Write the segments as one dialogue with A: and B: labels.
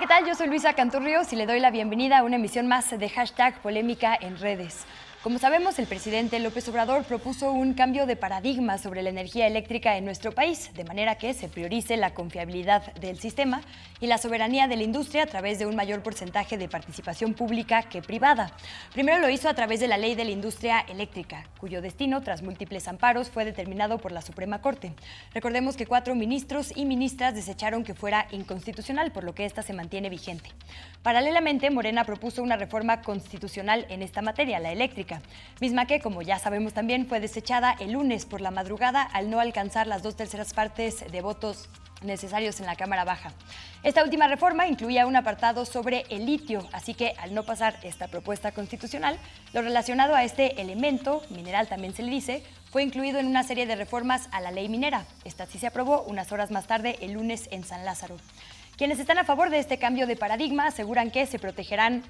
A: ¿qué tal? Yo soy Luisa Canturrios y le doy la bienvenida a una emisión más de Hashtag Polémica en Redes. Como sabemos, el presidente López Obrador propuso un cambio de paradigma sobre la energía eléctrica en nuestro país, de manera que se priorice la confiabilidad del sistema y la soberanía de la industria a través de un mayor porcentaje de participación pública que privada. Primero lo hizo a través de la Ley de la Industria Eléctrica, cuyo destino, tras múltiples amparos, fue determinado por la Suprema Corte. Recordemos que 4 ministros y ministras desecharon que fuera inconstitucional, por lo que esta se mantiene vigente. Paralelamente, Morena propuso una reforma constitucional en esta materia, la eléctrica, misma que, como ya sabemos también, fue desechada el lunes por la madrugada al no alcanzar las 2/3 partes de votos necesarios en la Cámara Baja. Esta última reforma incluía un apartado sobre el litio, así que al no pasar esta propuesta constitucional, lo relacionado a este elemento, mineral también se le dice, fue incluido en una serie de reformas a la ley minera. Esta sí se aprobó unas horas más tarde, el lunes, en San Lázaro. Quienes están a favor de este cambio de paradigma aseguran que se protegerán,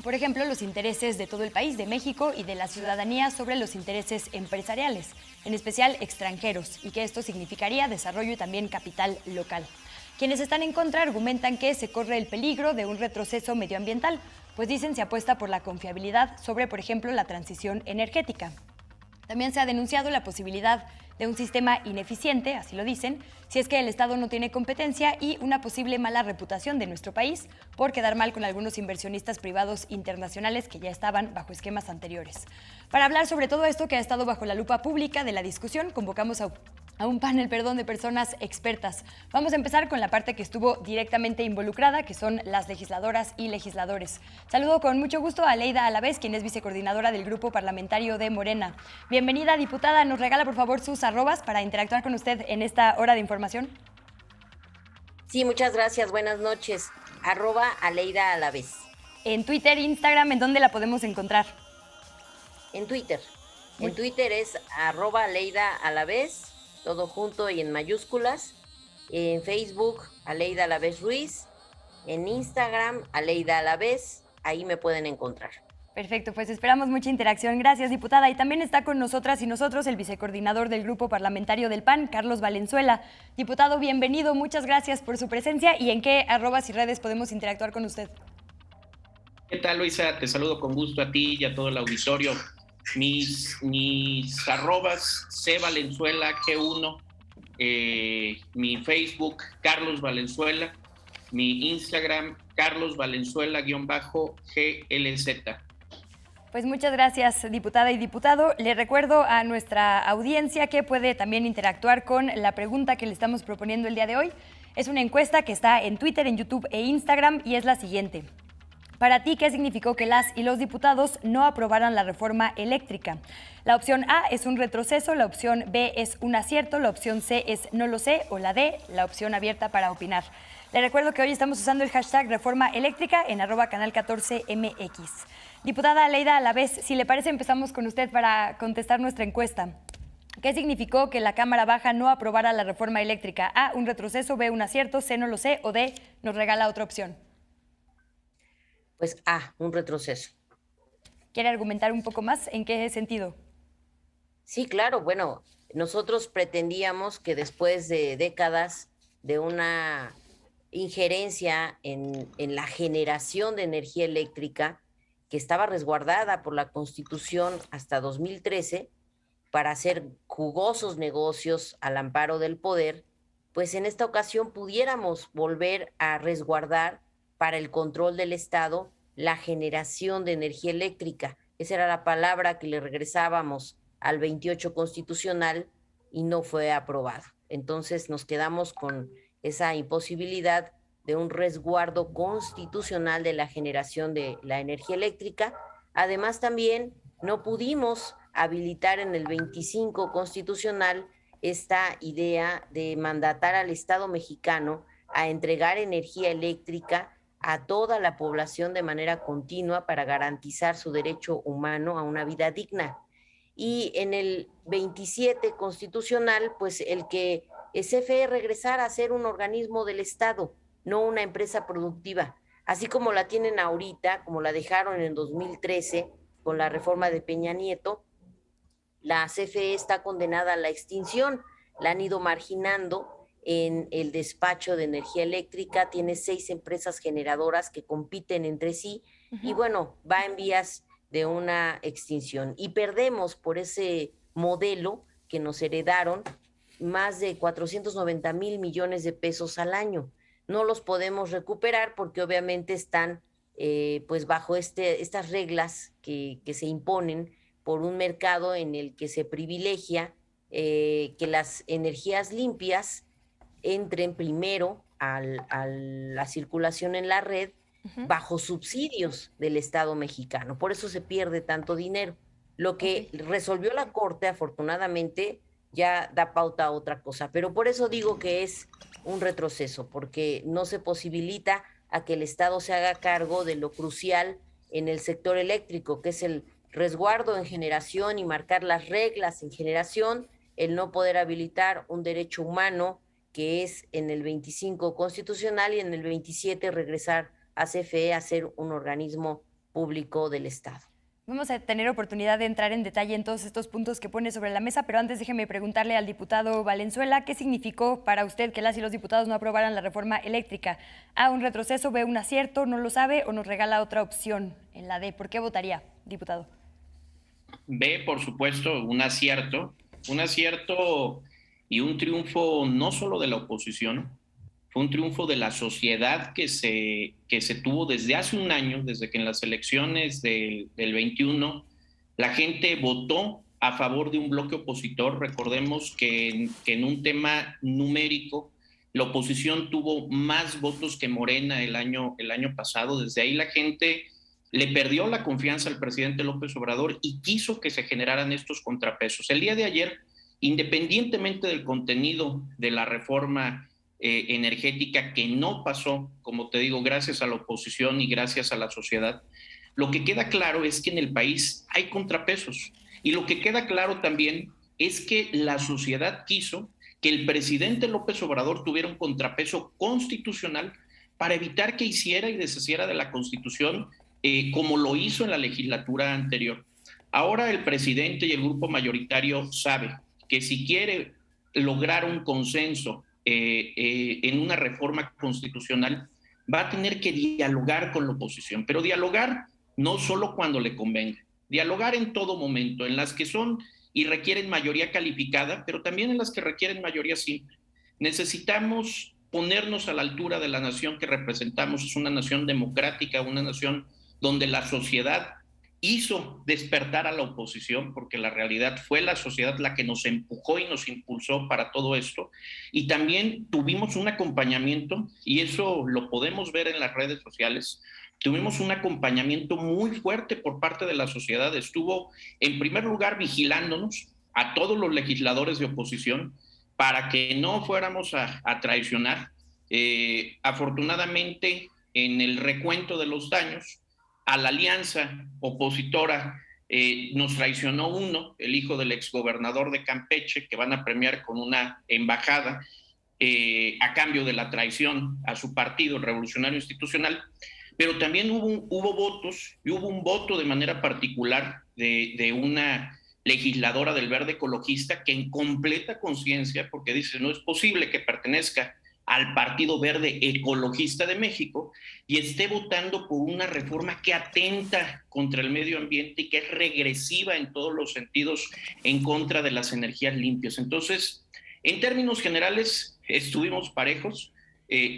A: por ejemplo, los intereses de todo el país, de México y de la ciudadanía sobre los intereses empresariales, en especial extranjeros, y que esto significaría desarrollo y también capital local. Quienes están en contra argumentan que se corre el peligro de un retroceso medioambiental, pues dicen se apuesta por la confiabilidad sobre, por ejemplo, la transición energética. También se ha denunciado la posibilidad de un sistema ineficiente, así lo dicen, si es que el Estado no tiene competencia, y una posible mala reputación de nuestro país por quedar mal con algunos inversionistas privados internacionales que ya estaban bajo esquemas anteriores. Para hablar sobre todo esto que ha estado bajo la lupa pública de la discusión, convocamos a un panel de personas expertas. Vamos a empezar con la parte que estuvo directamente involucrada, que son las legisladoras y legisladores. Saludo con mucho gusto a Aleida Alavés, quien es vicecoordinadora del Grupo Parlamentario de Morena. Bienvenida, diputada. ¿Nos regala, por favor, sus arrobas para interactuar con usted en esta hora de información?
B: Sí, muchas gracias. Buenas noches. @Aleida Alavés.
A: En Twitter, Instagram, ¿en dónde la podemos encontrar?
B: En Twitter. En Twitter es @Aleida Alavés, todo junto y en mayúsculas. En Facebook, Aleida Alavés Ruiz. En Instagram, Aleida Alavés. Ahí me pueden encontrar.
A: Perfecto, pues esperamos mucha interacción. Gracias, diputada. Y también está con nosotras y nosotros el vicecoordinador del Grupo Parlamentario del PAN, Carlos Valenzuela. Diputado, bienvenido. Muchas gracias por su presencia. ¿Y en qué arrobas y redes podemos interactuar con usted?
C: ¿Qué tal, Luisa? Te saludo con gusto a ti y a todo el auditorio. Mis arrobas, cvalenzuela G1, mi Facebook, Carlos Valenzuela, mi Instagram, Carlos Valenzuela_GLZ.
A: Pues muchas gracias, diputada y diputado. Le recuerdo a nuestra audiencia que puede también interactuar con la pregunta que le estamos proponiendo el día de hoy. Es una encuesta que está en Twitter, en YouTube e Instagram y es la siguiente. Para ti, ¿qué significó que las y los diputados no aprobaran la reforma eléctrica? La opción A es un retroceso, la opción B es un acierto, la opción C es no lo sé o la D, la opción abierta para opinar. Le recuerdo que hoy estamos usando el hashtag Reforma Eléctrica en @canal14mx. Diputada Aleida Alavés, si le parece, empezamos con usted para contestar nuestra encuesta. ¿Qué significó que la Cámara Baja no aprobara la reforma eléctrica? A, un retroceso, B, un acierto, C, no lo sé o D, nos regala otra opción.
B: Pues A, un retroceso.
A: ¿Quiere argumentar un poco más? ¿En qué sentido?
B: Sí, claro. Bueno, nosotros pretendíamos que después de décadas de una injerencia en la generación de energía eléctrica que estaba resguardada por la Constitución hasta 2013 para hacer jugosos negocios al amparo del poder, pues en esta ocasión pudiéramos volver a resguardar para el control del Estado la generación de energía eléctrica. Esa era la palabra que le regresábamos al 28 constitucional y no fue aprobado. Entonces nos quedamos con esa imposibilidad de un resguardo constitucional de la generación de la energía eléctrica. Además, también no pudimos habilitar en el 25 constitucional esta idea de mandatar al Estado mexicano a entregar energía eléctrica a toda la población de manera continua para garantizar su derecho humano a una vida digna. Y en el 27 constitucional, pues el que CFE regresara a ser un organismo del Estado, no una empresa productiva, así como la tienen ahorita, como la dejaron en 2013 con la reforma de Peña Nieto. La CFE está condenada a la extinción, la han ido marginando en el despacho de energía eléctrica, tiene 6 empresas generadoras que compiten entre sí y bueno, va en vías de una extinción. Y perdemos por ese modelo que nos heredaron más de 490,000 millones de pesos al año. No los podemos recuperar porque obviamente están pues bajo estas reglas que se imponen por un mercado en el que se privilegia que las energías limpias entren primero a la circulación en la red bajo subsidios del Estado mexicano. Por eso se pierde tanto dinero. Lo que resolvió la Corte, afortunadamente, ya da pauta a otra cosa. Pero por eso digo que es un retroceso, porque no se posibilita a que el Estado se haga cargo de lo crucial en el sector eléctrico, que es el resguardo en generación y marcar las reglas en generación, el no poder habilitar un derecho humano que es en el 25 constitucional y en el 27 regresar a CFE a ser un organismo público del Estado.
A: Vamos a tener oportunidad de entrar en detalle en todos estos puntos que pone sobre la mesa, pero antes déjeme preguntarle al diputado Valenzuela qué significó para usted que las y los diputados no aprobaran la reforma eléctrica. ¿A un retroceso, ve un acierto, no lo sabe o nos regala otra opción en la D? ¿Por qué votaría, diputado?
C: Ve, por supuesto, un acierto y un triunfo no solo de la oposición, fue un triunfo de la sociedad que se tuvo desde hace un año, desde que en las elecciones del 21 la gente votó a favor de un bloque opositor. Recordemos que en un tema numérico la oposición tuvo más votos que Morena el año pasado. Desde ahí la gente le perdió la confianza al presidente López Obrador y quiso que se generaran estos contrapesos. El día de ayer, independientemente del contenido de la reforma energética que no pasó, como te digo, gracias a la oposición y gracias a la sociedad, lo que queda claro es que en el país hay contrapesos. Y lo que queda claro también es que la sociedad quiso que el presidente López Obrador tuviera un contrapeso constitucional para evitar que hiciera y deshiciera de la Constitución como lo hizo en la legislatura anterior. Ahora el presidente y el grupo mayoritario sabe que si quiere lograr un consenso en una reforma constitucional, va a tener que dialogar con la oposición, pero dialogar no solo cuando le convenga, dialogar en todo momento, en las que son y requieren mayoría calificada, pero también en las que requieren mayoría simple. Necesitamos ponernos a la altura de la nación que representamos. Es una nación democrática, una nación donde la sociedad hizo despertar a la oposición, porque la realidad fue la sociedad la que nos empujó y nos impulsó para todo esto, y también tuvimos un acompañamiento, y eso lo podemos ver en las redes sociales, tuvimos un acompañamiento muy fuerte por parte de la sociedad. Estuvo en primer lugar vigilándonos a todos los legisladores de oposición para que no fuéramos a traicionar. Afortunadamente, en el recuento de los daños, a la alianza opositora nos traicionó uno, el hijo del exgobernador de Campeche, que van a premiar con una embajada a cambio de la traición a su partido, el Revolucionario Institucional. Pero también hubo votos, y hubo un voto de manera particular de una legisladora del Verde Ecologista que en completa conciencia, porque dice, no es posible que pertenezca al Partido Verde Ecologista de México y esté votando por una reforma que atenta contra el medio ambiente y que es regresiva en todos los sentidos en contra de las energías limpias. Entonces, en términos generales, estuvimos parejos.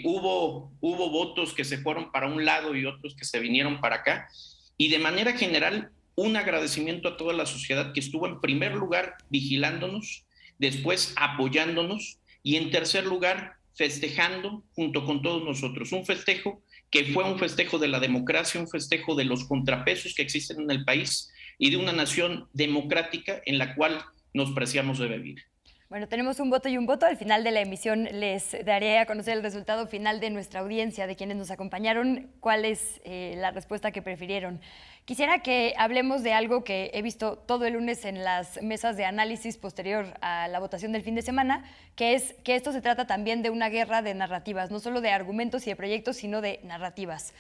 C: Hubo votos que se fueron para un lado y otros que se vinieron para acá. Y de manera general, un agradecimiento a toda la sociedad que estuvo en primer lugar vigilándonos, después apoyándonos y en tercer lugar festejando junto con todos nosotros. Un festejo que fue un festejo de la democracia, un festejo de los contrapesos que existen en el país y de una nación democrática en la cual nos preciamos de vivir.
A: Bueno, tenemos un voto y un voto. Al final de la emisión les daré a conocer el resultado final de nuestra audiencia, de quienes nos acompañaron, cuál es la respuesta que prefirieron. Quisiera que hablemos de algo que he visto todo el lunes en las mesas de análisis posterior a la votación del fin de semana, que es que esto se trata también de una guerra de narrativas, no solo de argumentos y de proyectos, sino de narrativas.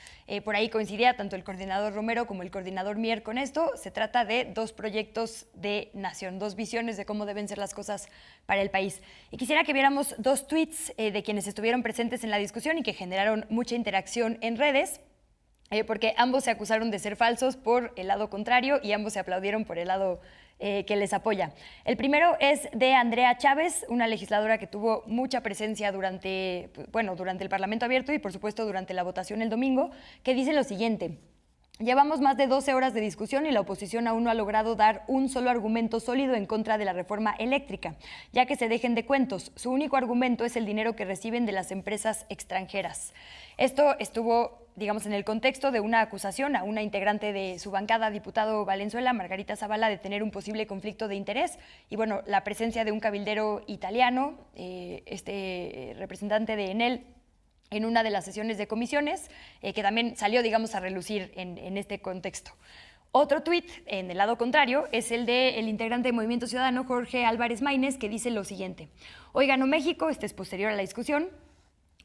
A: Por ahí coincidía tanto el coordinador Romero como el coordinador Mier con esto. Se trata de dos proyectos de nación, dos visiones de cómo deben ser las cosas para el país. Y quisiera que viéramos dos tweets de quienes estuvieron presentes en la discusión y que generaron mucha interacción en redes. Porque ambos se acusaron de ser falsos por el lado contrario y ambos se aplaudieron por el lado que les apoya. El primero es de Andrea Chávez, una legisladora que tuvo mucha presencia durante el Parlamento Abierto y, por supuesto, durante la votación el domingo, que dice lo siguiente: llevamos más de 12 horas de discusión y la oposición aún no ha logrado dar un solo argumento sólido en contra de la reforma eléctrica, ya que se dejen de cuentos. Su único argumento es el dinero que reciben de las empresas extranjeras. Esto estuvo, digamos, en el contexto de una acusación a una integrante de su bancada, diputado Valenzuela, Margarita Zavala, de tener un posible conflicto de interés. Y bueno, la presencia de un cabildero italiano, representante de Enel, en una de las sesiones de comisiones, que también salió, digamos, a relucir en este contexto. Otro tuit, en el lado contrario, es el del integrante de Movimiento Ciudadano, Jorge Álvarez Maínez, que dice lo siguiente: hoy ganó México, este es posterior a la discusión.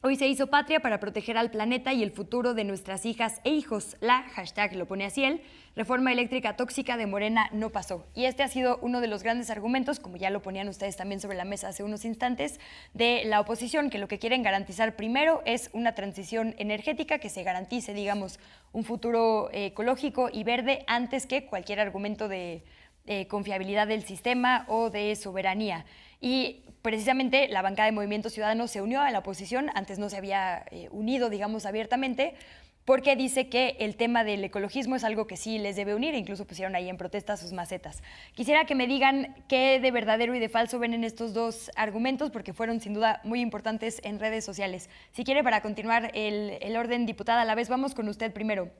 A: Hoy se hizo patria para proteger al planeta y el futuro de nuestras hijas e hijos. La, hashtag lo pone así él, reforma eléctrica tóxica de Morena no pasó. Y este ha sido uno de los grandes argumentos, como ya lo ponían ustedes también sobre la mesa hace unos instantes, de la oposición, que lo que quieren garantizar primero es una transición energética, que se garantice, digamos, un futuro ecológico y verde antes que cualquier argumento de confiabilidad del sistema o de soberanía. Y precisamente la bancada de Movimiento Ciudadano se unió a la oposición, antes no se había unido, digamos, abiertamente, porque dice que el tema del ecologismo es algo que sí les debe unir, e incluso pusieron ahí en protesta sus macetas. Quisiera que me digan qué de verdadero y de falso ven en estos dos argumentos, porque fueron sin duda muy importantes en redes sociales. Si quiere, para continuar el orden, diputada a la vez, vamos con usted primero.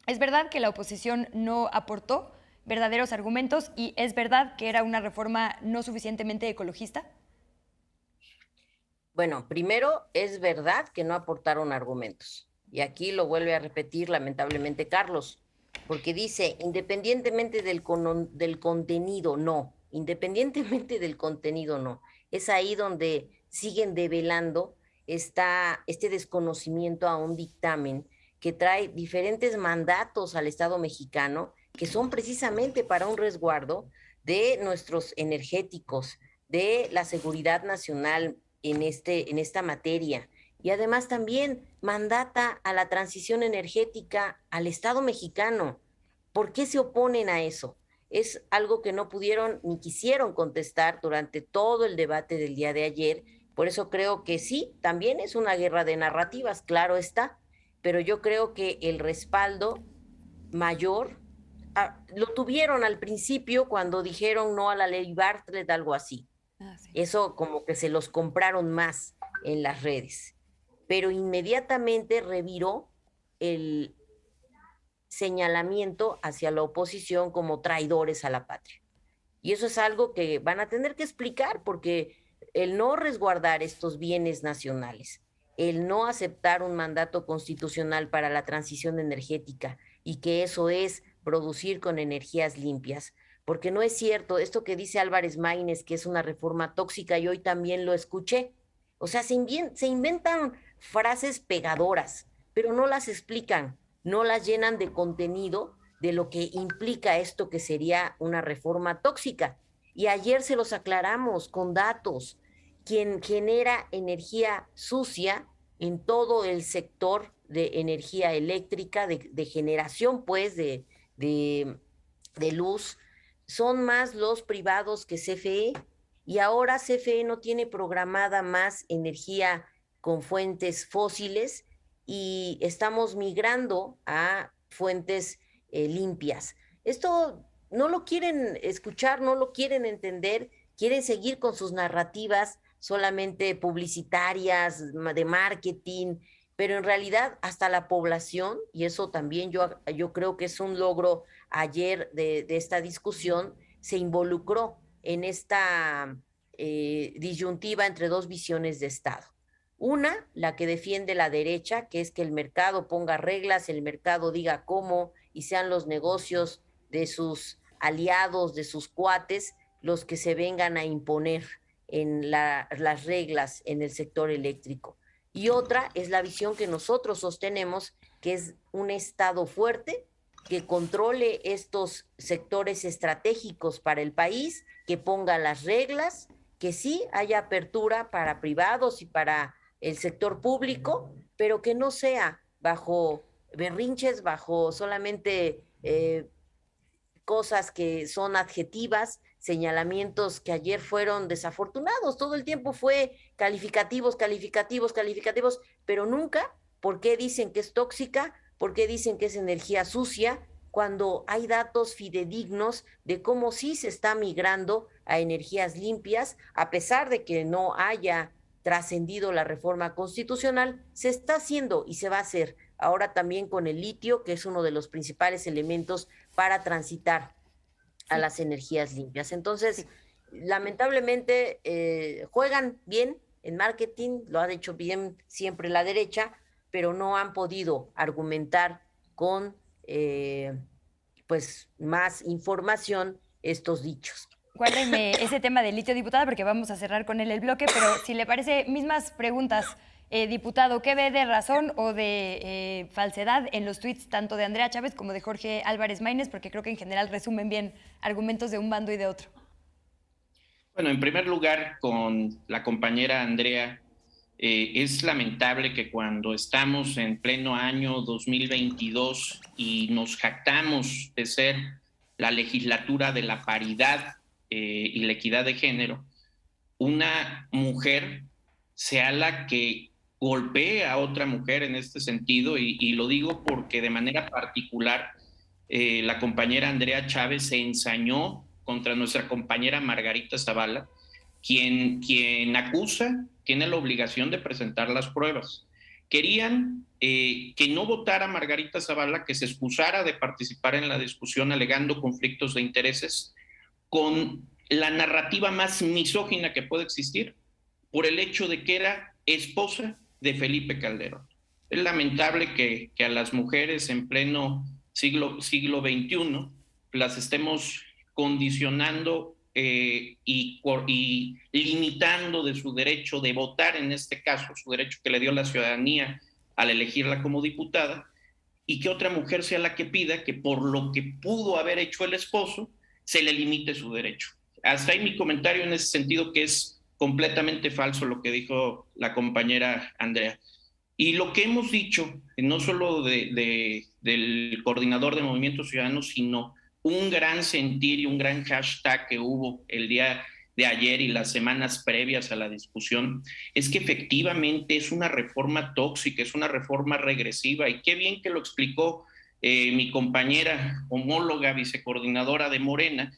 A: ¿Es verdad que la oposición no aportó verdaderos argumentos y es verdad que era una reforma no suficientemente ecologista?
B: Bueno, primero, es verdad que no aportaron argumentos. Y aquí lo vuelve a repetir lamentablemente Carlos, porque dice, independientemente del contenido, no. Independientemente del contenido, no. Es ahí donde siguen develando este desconocimiento a un dictamen que trae diferentes mandatos al Estado mexicano, que son precisamente para un resguardo de nuestros energéticos, de la seguridad nacional en esta materia. Y además también mandata a la transición energética al Estado mexicano. ¿Por qué se oponen a eso? Es algo que no pudieron ni quisieron contestar durante todo el debate del día de ayer. Por eso creo que sí, también es una guerra de narrativas, claro está, pero yo creo que el respaldo mayor lo tuvieron al principio cuando dijeron no a la ley Bartlett, algo así.
A: Sí.
B: Eso como que se los compraron más en las redes, pero inmediatamente reviró el señalamiento hacia la oposición como traidores a la patria. Y eso es algo que van a tener que explicar, porque el no resguardar estos bienes nacionales, el no aceptar un mandato constitucional para la transición energética, y que eso es producir con energías limpias, porque no es cierto esto que dice Álvarez Maínez, que es una reforma tóxica, y hoy también lo escuché. O sea, se inventan frases pegadoras, pero no las explican, no las llenan de contenido de lo que implica esto que sería una reforma tóxica. Y ayer se los aclaramos con datos. Quien genera energía sucia en todo el sector de energía eléctrica, de generación, pues, de luz, son más los privados que CFE. Y ahora CFE no tiene programada más energía con fuentes fósiles y estamos migrando a fuentes limpias. Esto no lo quieren escuchar, no lo quieren entender, quieren seguir con sus narrativas solamente publicitarias, de marketing, pero en realidad hasta la población, y eso también yo creo que es un logro ayer de esta discusión, se involucró en esta disyuntiva entre dos visiones de Estado. Una, la que defiende la derecha, que es que el mercado ponga reglas, el mercado diga cómo, y sean los negocios de sus aliados, de sus cuates, los que se vengan a imponer en las reglas en el sector eléctrico. Y otra es la visión que nosotros sostenemos, que es un Estado fuerte, que controle estos sectores estratégicos para el país, que ponga las reglas que sí haya apertura para privados y para el sector público, pero que no sea bajo berrinches, bajo solamente cosas que son adjetivas, señalamientos que ayer fueron desafortunados. Todo el tiempo fue calificativos, calificativos, calificativos, pero nunca por qué dicen que es tóxica, por qué dicen que es energía sucia, cuando hay datos fidedignos de cómo sí se está migrando a energías limpias, a pesar de que no haya trascendido la reforma constitucional, se está haciendo y se va a hacer. Ahora también con el litio, que es uno de los principales elementos para transitar a las energías limpias. Entonces, lamentablemente, juegan bien en marketing, lo ha hecho bien siempre la derecha, pero no han podido argumentar con pues más información estos dichos.
A: Guárdeme ese tema del litio, diputada, porque vamos a cerrar con él el bloque, pero si le parece, mismas preguntas. Diputado, ¿qué ve de razón o de falsedad en los tuits tanto de Andrea Chávez como de Jorge Álvarez Maínez? Porque creo que en general resumen bien argumentos de un bando y de otro.
C: Bueno, en primer lugar, con la compañera Andrea, es lamentable que cuando estamos en pleno año 2022 y nos jactamos de ser la legislatura de la paridad y la equidad de género, una mujer sea la que golpee a otra mujer en este sentido, y lo digo porque de manera particular la compañera Andrea Chávez se ensañó contra nuestra compañera Margarita Zavala, quien acusa, tiene la obligación de presentar las pruebas. Querían que no votara Margarita Zavala, que se excusara de participar en la discusión alegando conflictos de intereses, con la narrativa más misógina que puede existir, por el hecho de que era esposa de Felipe Calderón. Es lamentable que a las mujeres en pleno siglo XXI las estemos condicionando y limitando de su derecho de votar, en este caso, su derecho que le dio la ciudadanía al elegirla como diputada, y que otra mujer sea la que pida que por lo que pudo haber hecho el esposo, se le limite su derecho. Hasta ahí mi comentario en ese sentido, que es completamente falso lo que dijo la compañera Andrea. Y lo que hemos dicho, no solo del coordinador de Movimiento Ciudadano, sino un gran sentir y un gran hashtag que hubo el día de ayer y las semanas previas a la discusión, es que efectivamente es una reforma tóxica, es una reforma regresiva, y qué bien que lo explicó mi compañera homóloga, vicecoordinadora de Morena,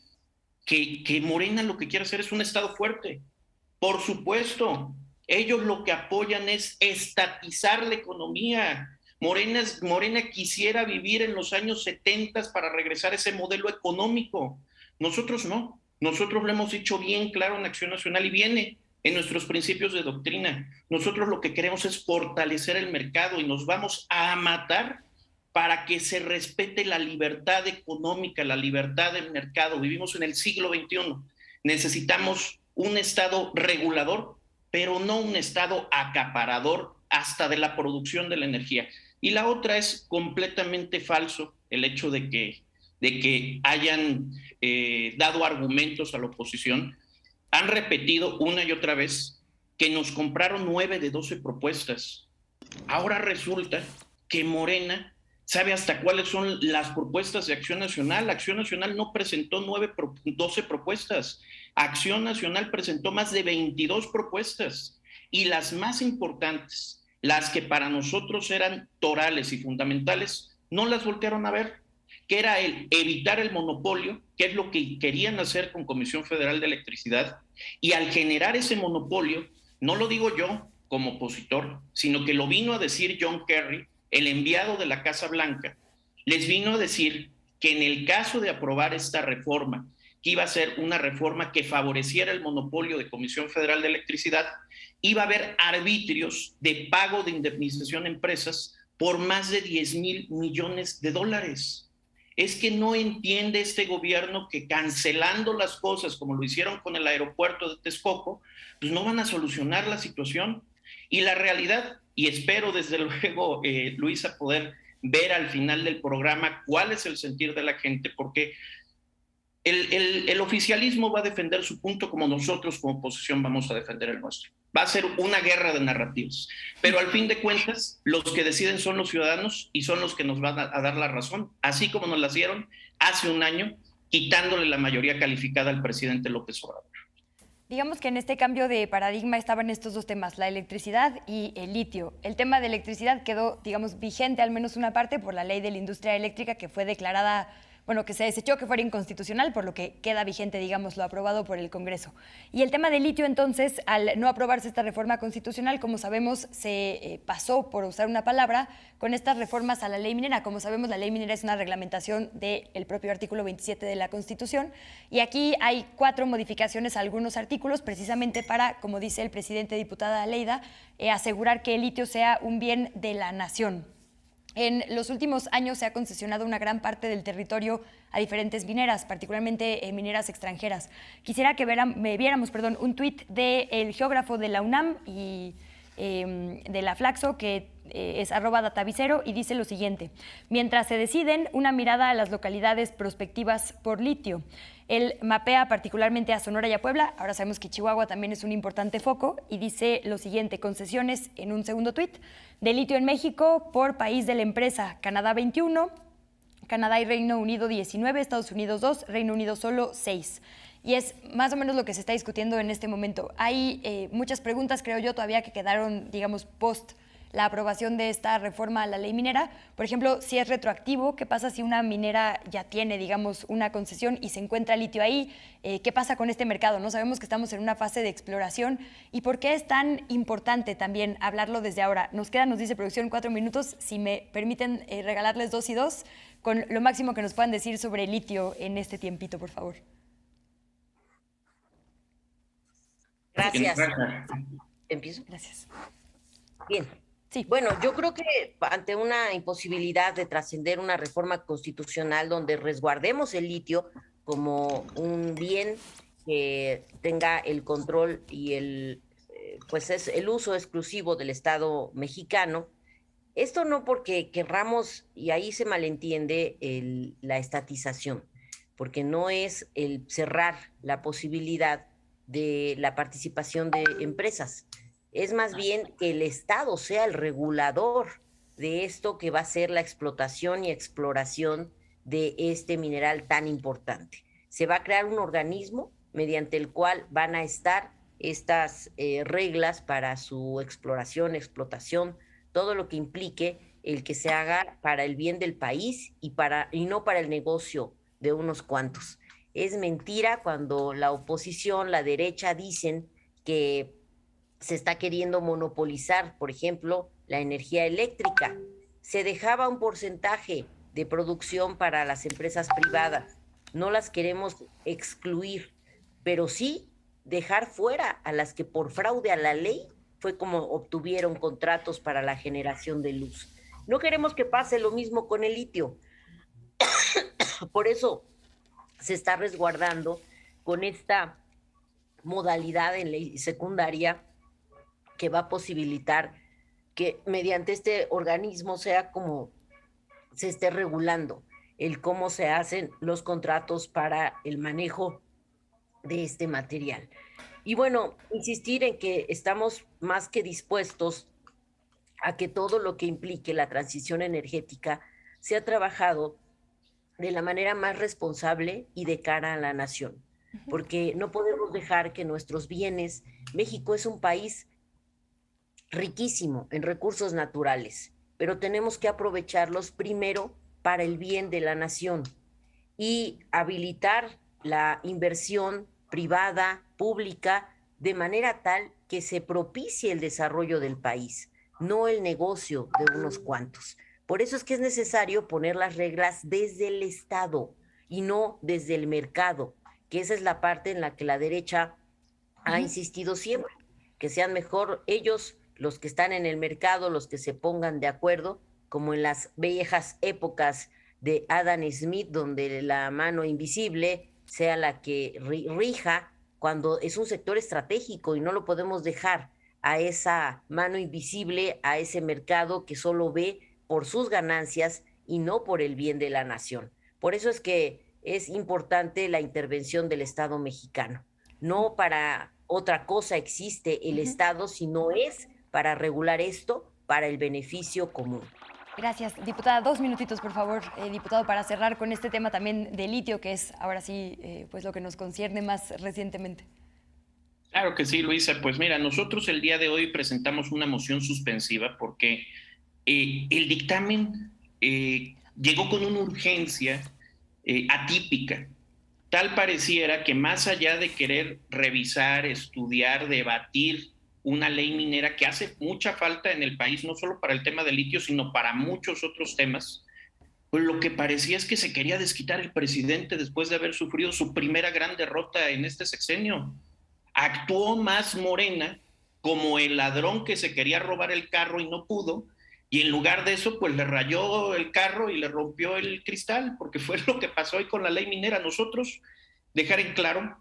C: que Morena lo que quiere hacer es un Estado fuerte. Por supuesto, ellos lo que apoyan es estatizar la economía. Morena quisiera vivir en los años 70 para regresar a ese modelo económico. Nosotros no. Nosotros lo hemos dicho bien claro en Acción Nacional y viene en nuestros principios de doctrina. Nosotros lo que queremos es fortalecer el mercado y nos vamos a matar para que se respete la libertad económica, la libertad del mercado. Vivimos en el siglo XXI. Necesitamos un Estado regulador, pero no un Estado acaparador hasta de la producción de la energía. Y la otra es completamente falso el hecho de que hayan dado argumentos a la oposición. Han repetido una y otra vez que nos compraron 9 de 12 propuestas. Ahora resulta que Morena sabe hasta cuáles son las propuestas de Acción Nacional. Acción Nacional no presentó 12 propuestas. Acción Nacional presentó más de 22 propuestas. Y las más importantes, las que para nosotros eran torales y fundamentales, no las voltearon a ver, que era el evitar el monopolio, que es lo que querían hacer con Comisión Federal de Electricidad, y al generar ese monopolio, no lo digo yo como opositor, sino que lo vino a decir John Kerry, el enviado de la Casa Blanca, les vino a decir que en el caso de aprobar esta reforma, que iba a ser una reforma que favoreciera el monopolio de Comisión Federal de Electricidad, iba a haber arbitrios de pago de indemnización a empresas por más de 10,000 millones de dólares. Es que no entiende este gobierno que cancelando las cosas como lo hicieron con el aeropuerto de Texcoco, pues no van a solucionar la situación. Y la realidad, y espero desde luego, Luisa, poder ver al final del programa cuál es el sentir de la gente, porque El oficialismo va a defender su punto como nosotros como oposición vamos a defender el nuestro. Va a ser una guerra de narrativas, pero al fin de cuentas los que deciden son los ciudadanos y son los que nos van a dar la razón, así como nos la dieron hace un año, quitándole la mayoría calificada al presidente López Obrador.
A: Digamos que en este cambio de paradigma estaban estos dos temas, la electricidad y el litio. El tema de electricidad quedó, digamos, vigente al menos una parte por la ley de la industria eléctrica que fue declarada, bueno, que se desechó que fuera inconstitucional, por lo que queda vigente, digamos, lo aprobado por el Congreso. Y el tema del litio, entonces, al no aprobarse esta reforma constitucional, como sabemos, se pasó, por usar una palabra, con estas reformas a la ley minera. Como sabemos, la ley minera es una reglamentación del propio artículo 27 de la Constitución, y aquí hay 4 modificaciones a algunos artículos, precisamente para, como dice el presidente diputada Leida, asegurar que el litio sea un bien de la nación. En los últimos años se ha concesionado una gran parte del territorio a diferentes mineras, particularmente mineras extranjeras. Quisiera que viéramos un tuit del geógrafo de la UNAM y de la Flaxo, que es @datavicero, y dice lo siguiente: mientras se deciden, una mirada a las localidades prospectivas por litio. Él mapea particularmente a Sonora y a Puebla, ahora sabemos que Chihuahua también es un importante foco, y dice lo siguiente, concesiones en un segundo tuit, de litio en México por país de la empresa: Canadá 21, Canadá y Reino Unido 19, Estados Unidos 2, Reino Unido solo 6. Y es más o menos lo que se está discutiendo en este momento. Hay muchas preguntas, creo yo, todavía que quedaron, digamos, post la aprobación de esta reforma a la ley minera. Por ejemplo, si es retroactivo, ¿qué pasa si una minera ya tiene, digamos, una concesión y se encuentra litio ahí? ¿Qué pasa con este mercado? No sabemos que estamos en una fase de exploración. ¿Y por qué es tan importante también hablarlo desde ahora? Nos dice producción, 4 minutos. Si me permiten regalarles 2 y 2, con lo máximo que nos puedan decir sobre el litio en este tiempito, por favor.
B: Gracias. ¿Empiezo?
A: Gracias.
B: Bien.
A: Sí.
B: Bueno, yo creo que ante una imposibilidad de trascender una reforma constitucional donde resguardemos el litio como un bien que tenga el control y pues es el uso exclusivo del Estado mexicano, esto no porque querramos, y ahí se malentiende la estatización, porque no es el cerrar la posibilidad de la participación de empresas. Es más bien que el Estado sea el regulador de esto que va a ser la explotación y exploración de este mineral tan importante. Se va a crear un organismo mediante el cual van a estar estas reglas para su exploración, explotación, todo lo que implique el que se haga para el bien del país y no para el negocio de unos cuantos. Es mentira cuando la oposición, la derecha, dicen que se está queriendo monopolizar, por ejemplo, la energía eléctrica. Se dejaba un porcentaje de producción para las empresas privadas. No las queremos excluir, pero sí dejar fuera a las que por fraude a la ley fue como obtuvieron contratos para la generación de luz. No queremos que pase lo mismo con el litio. Por eso se está resguardando con esta modalidad en ley secundaria que va a posibilitar que mediante este organismo sea como se esté regulando el cómo se hacen los contratos para el manejo de este material. Y bueno, insistir en que estamos más que dispuestos a que todo lo que implique la transición energética sea trabajado de la manera más responsable y de cara a la nación, porque no podemos dejar que nuestros bienes, México es un país riquísimo en recursos naturales, pero tenemos que aprovecharlos primero para el bien de la nación y habilitar la inversión privada, pública, de manera tal que se propicie el desarrollo del país, no el negocio de unos cuantos. Por eso es que es necesario poner las reglas desde el Estado y no desde el mercado, que esa es la parte en la que la derecha ha insistido siempre, que sean mejor ellos los que están en el mercado, los que se pongan de acuerdo, como en las viejas épocas de Adam Smith, donde la mano invisible sea la que rija, cuando es un sector estratégico y no lo podemos dejar a esa mano invisible, a ese mercado que solo ve por sus ganancias y no por el bien de la nación. Por eso es que es importante la intervención del Estado mexicano. No para otra cosa existe el Estado, sino es para regular esto para el beneficio común.
A: Gracias. Diputada, 2 minutitos, por favor, diputado, para cerrar con este tema también de litio, que es ahora sí pues lo que nos concierne más recientemente.
C: Claro que sí, Luisa. Pues mira, nosotros el día de hoy presentamos una moción suspensiva porque el dictamen llegó con una urgencia atípica. Tal pareciera que más allá de querer revisar, estudiar, debatir una ley minera que hace mucha falta en el país, no solo para el tema del litio, sino para muchos otros temas, pues lo que parecía es que se quería desquitar el presidente después de haber sufrido su primera gran derrota en este sexenio. Actuó más Morena como el ladrón que se quería robar el carro y no pudo, y en lugar de eso, pues le rayó el carro y le rompió el cristal, porque fue lo que pasó hoy con la ley minera. Nosotros, dejar en claro,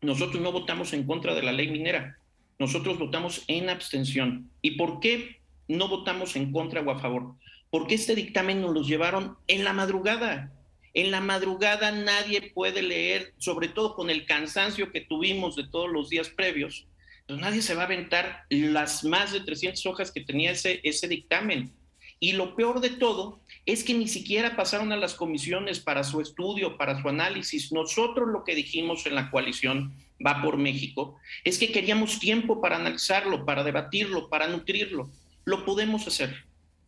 C: nosotros no votamos en contra de la ley minera. Nosotros votamos en abstención. ¿Y por qué no votamos en contra o a favor? Porque este dictamen nos lo llevaron en la madrugada. En la madrugada nadie puede leer, sobre todo con el cansancio que tuvimos de todos los días previos, pues nadie se va a aventar las más de 300 hojas que tenía ese dictamen. Y lo peor de todo es que ni siquiera pasaron a las comisiones para su estudio, para su análisis. Nosotros lo que dijimos en la coalición Va por México es que queríamos tiempo para analizarlo, para debatirlo, para nutrirlo. Lo podemos hacer.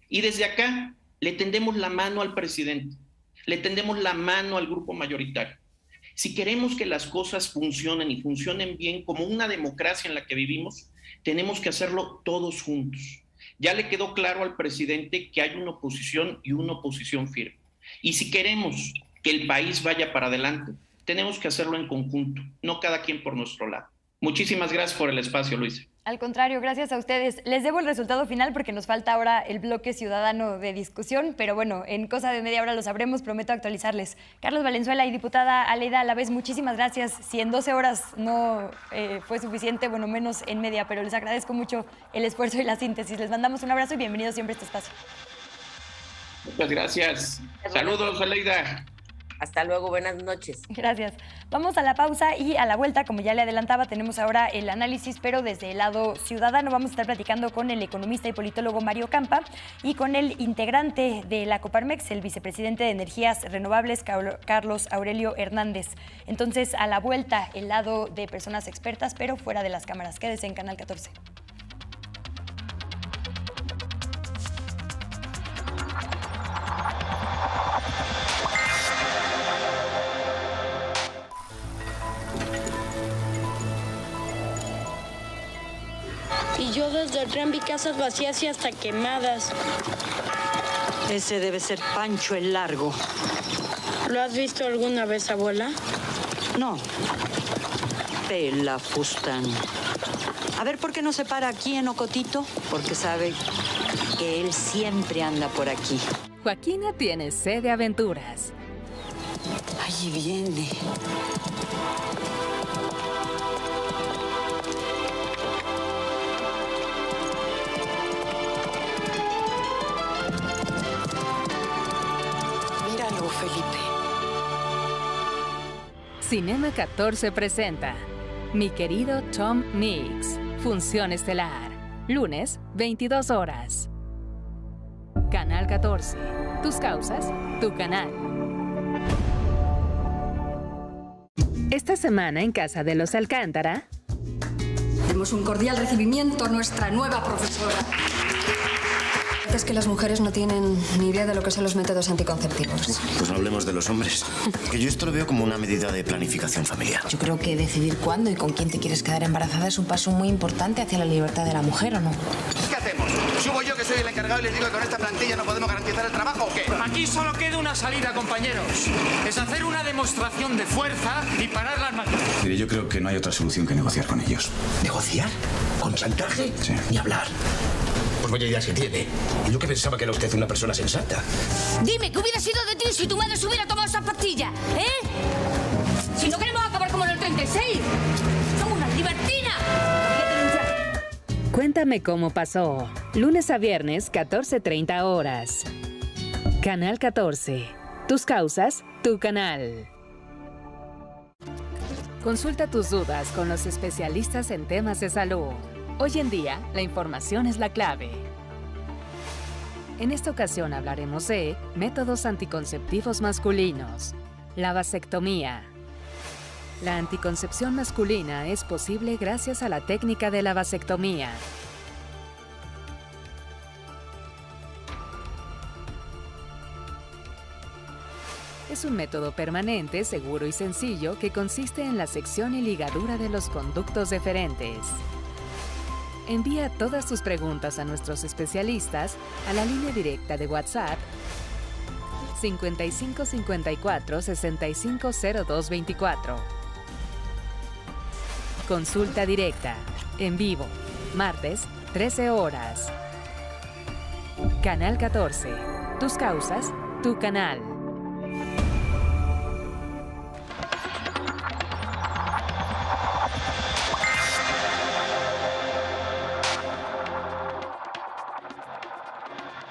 C: Y desde acá le tendemos la mano al presidente, le tendemos la mano al grupo mayoritario. Si queremos que las cosas funcionen y funcionen bien como una democracia en la que vivimos, tenemos que hacerlo todos juntos. Ya le quedó claro al presidente que hay una oposición y una oposición firme. Y si queremos que el país vaya para adelante, tenemos que hacerlo en conjunto, no cada quien por nuestro lado. Muchísimas gracias por el espacio, Luisa.
A: Al contrario, gracias a ustedes. Les debo el resultado final porque nos falta ahora el bloque ciudadano de discusión, pero bueno, en cosa de media hora lo sabremos, prometo actualizarles. Carlos Valenzuela y diputada Aleida Alavés, muchísimas gracias. Si en 12 horas no fue suficiente, bueno, menos en media, pero les agradezco mucho el esfuerzo y la síntesis. Les mandamos un abrazo y bienvenidos siempre a este espacio.
C: Muchas gracias. Saludos, Aleida.
B: Hasta luego, buenas noches.
A: Gracias. Vamos a la pausa y a la vuelta, como ya le adelantaba, tenemos ahora el análisis, pero desde el lado ciudadano. Vamos a estar platicando con el economista y politólogo Mario Campa y con el integrante de la Coparmex, el vicepresidente de Energías Renovables, Carlos Aurelio Hernández. Entonces, a la vuelta, el lado de personas expertas, pero fuera de las cámaras. Quédese en Canal 14.
D: Y yo desde el tren vi casas vacías y hasta quemadas.
E: Ese debe ser Pancho el Largo.
D: ¿Lo has visto alguna vez, abuela?
E: No. Pelafustán. A ver, ¿por qué no se para aquí en Ocotito? Porque sabe que él siempre anda por aquí.
F: Joaquina tiene sed de aventuras.
E: Allí viene. Felipe.
F: Cinema 14 presenta Mi querido Tom Mix, función estelar, lunes 22 horas. Canal 14, tus causas, tu canal. Esta semana en Casa de los Alcántara.
G: Demos un cordial recibimiento a nuestra nueva profesora. Es que las mujeres no tienen ni idea de lo que son los métodos anticonceptivos.
H: Pues no hablemos de los hombres. Que yo esto lo veo como una medida de planificación familiar.
I: Yo creo que decidir cuándo y con quién te quieres quedar embarazada es un paso muy importante hacia la libertad de la mujer, ¿o no?
J: ¿Qué hacemos? ¿Subo yo que soy el encargado y les digo que con esta plantilla no podemos garantizar el trabajo o qué?
K: Aquí solo queda una salida, compañeros. Es hacer una demostración de fuerza y parar las máquinas.
L: Mire, yo creo que no hay otra solución que negociar con ellos.
J: ¿Negociar? ¿Con chantaje?
L: Sí.
J: Ni hablar. Pues vaya ideas que tiene. Y yo que pensaba que era usted una persona sensata.
M: Dime, ¿qué hubiera sido de ti si tu madre se hubiera tomado esa pastilla? ¿Eh? Si no queremos acabar como en el 36. Somos unas libertinas.
F: Cuéntame cómo pasó. Lunes a viernes, 14:30 horas. Canal 14. Tus causas, tu canal. Consulta tus dudas con los especialistas en temas de salud. Hoy en día, la información es la clave. En esta ocasión hablaremos de métodos anticonceptivos masculinos. La vasectomía. La anticoncepción masculina es posible gracias a la técnica de la vasectomía. Es un método permanente, seguro y sencillo que consiste en la sección y ligadura de los conductos deferentes. Envía todas tus preguntas a nuestros especialistas a la línea directa de WhatsApp 55 54 65 02 24. Consulta directa, en vivo, martes, 13 horas. Canal 14. Tus causas, tu canal.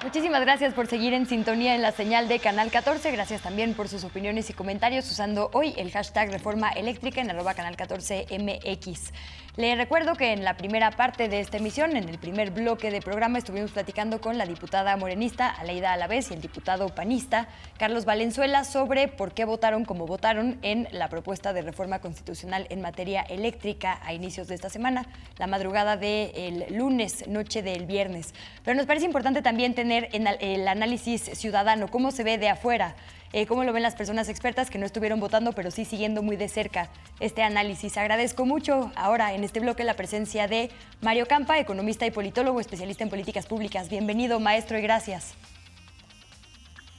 A: Muchísimas gracias por seguir en sintonía en la señal de Canal 14. Gracias también por sus opiniones y comentarios usando hoy el hashtag Reforma Eléctrica en @canal14mx. Le recuerdo que en la primera parte de esta emisión, en el primer bloque de programa, estuvimos platicando con la diputada morenista Aleida Alavés y el diputado panista Carlos Valenzuela sobre por qué votaron como votaron en la propuesta de reforma constitucional en materia eléctrica a inicios de esta semana, la madrugada del lunes, noche del viernes. Pero nos parece importante también tener en el análisis ciudadano, cómo se ve de afuera, cómo lo ven las personas expertas que no estuvieron votando, pero sí siguiendo muy de cerca este análisis. Agradezco mucho ahora en este bloque la presencia de Mario Campa, economista y politólogo, especialista en políticas públicas. Bienvenido, maestro, y gracias.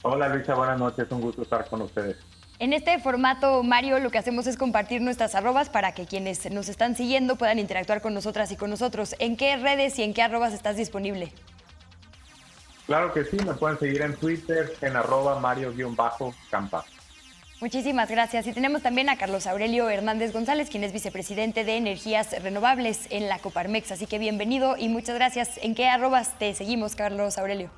N: Hola, Luisa, buenas noches, un gusto estar con ustedes.
A: En este formato, Mario, lo que hacemos es compartir nuestras arrobas para que quienes nos están siguiendo puedan interactuar con nosotras y con nosotros. ¿En qué redes y en qué arrobas estás disponible?
N: Claro que sí, me pueden seguir en Twitter en @Mario_Campa.
A: Muchísimas gracias. Y tenemos también a Carlos Aurelio Hernández González, quien es vicepresidente de Energías Renovables en la Coparmex. Así que bienvenido y muchas gracias. ¿En qué arrobas te seguimos, Carlos Aurelio?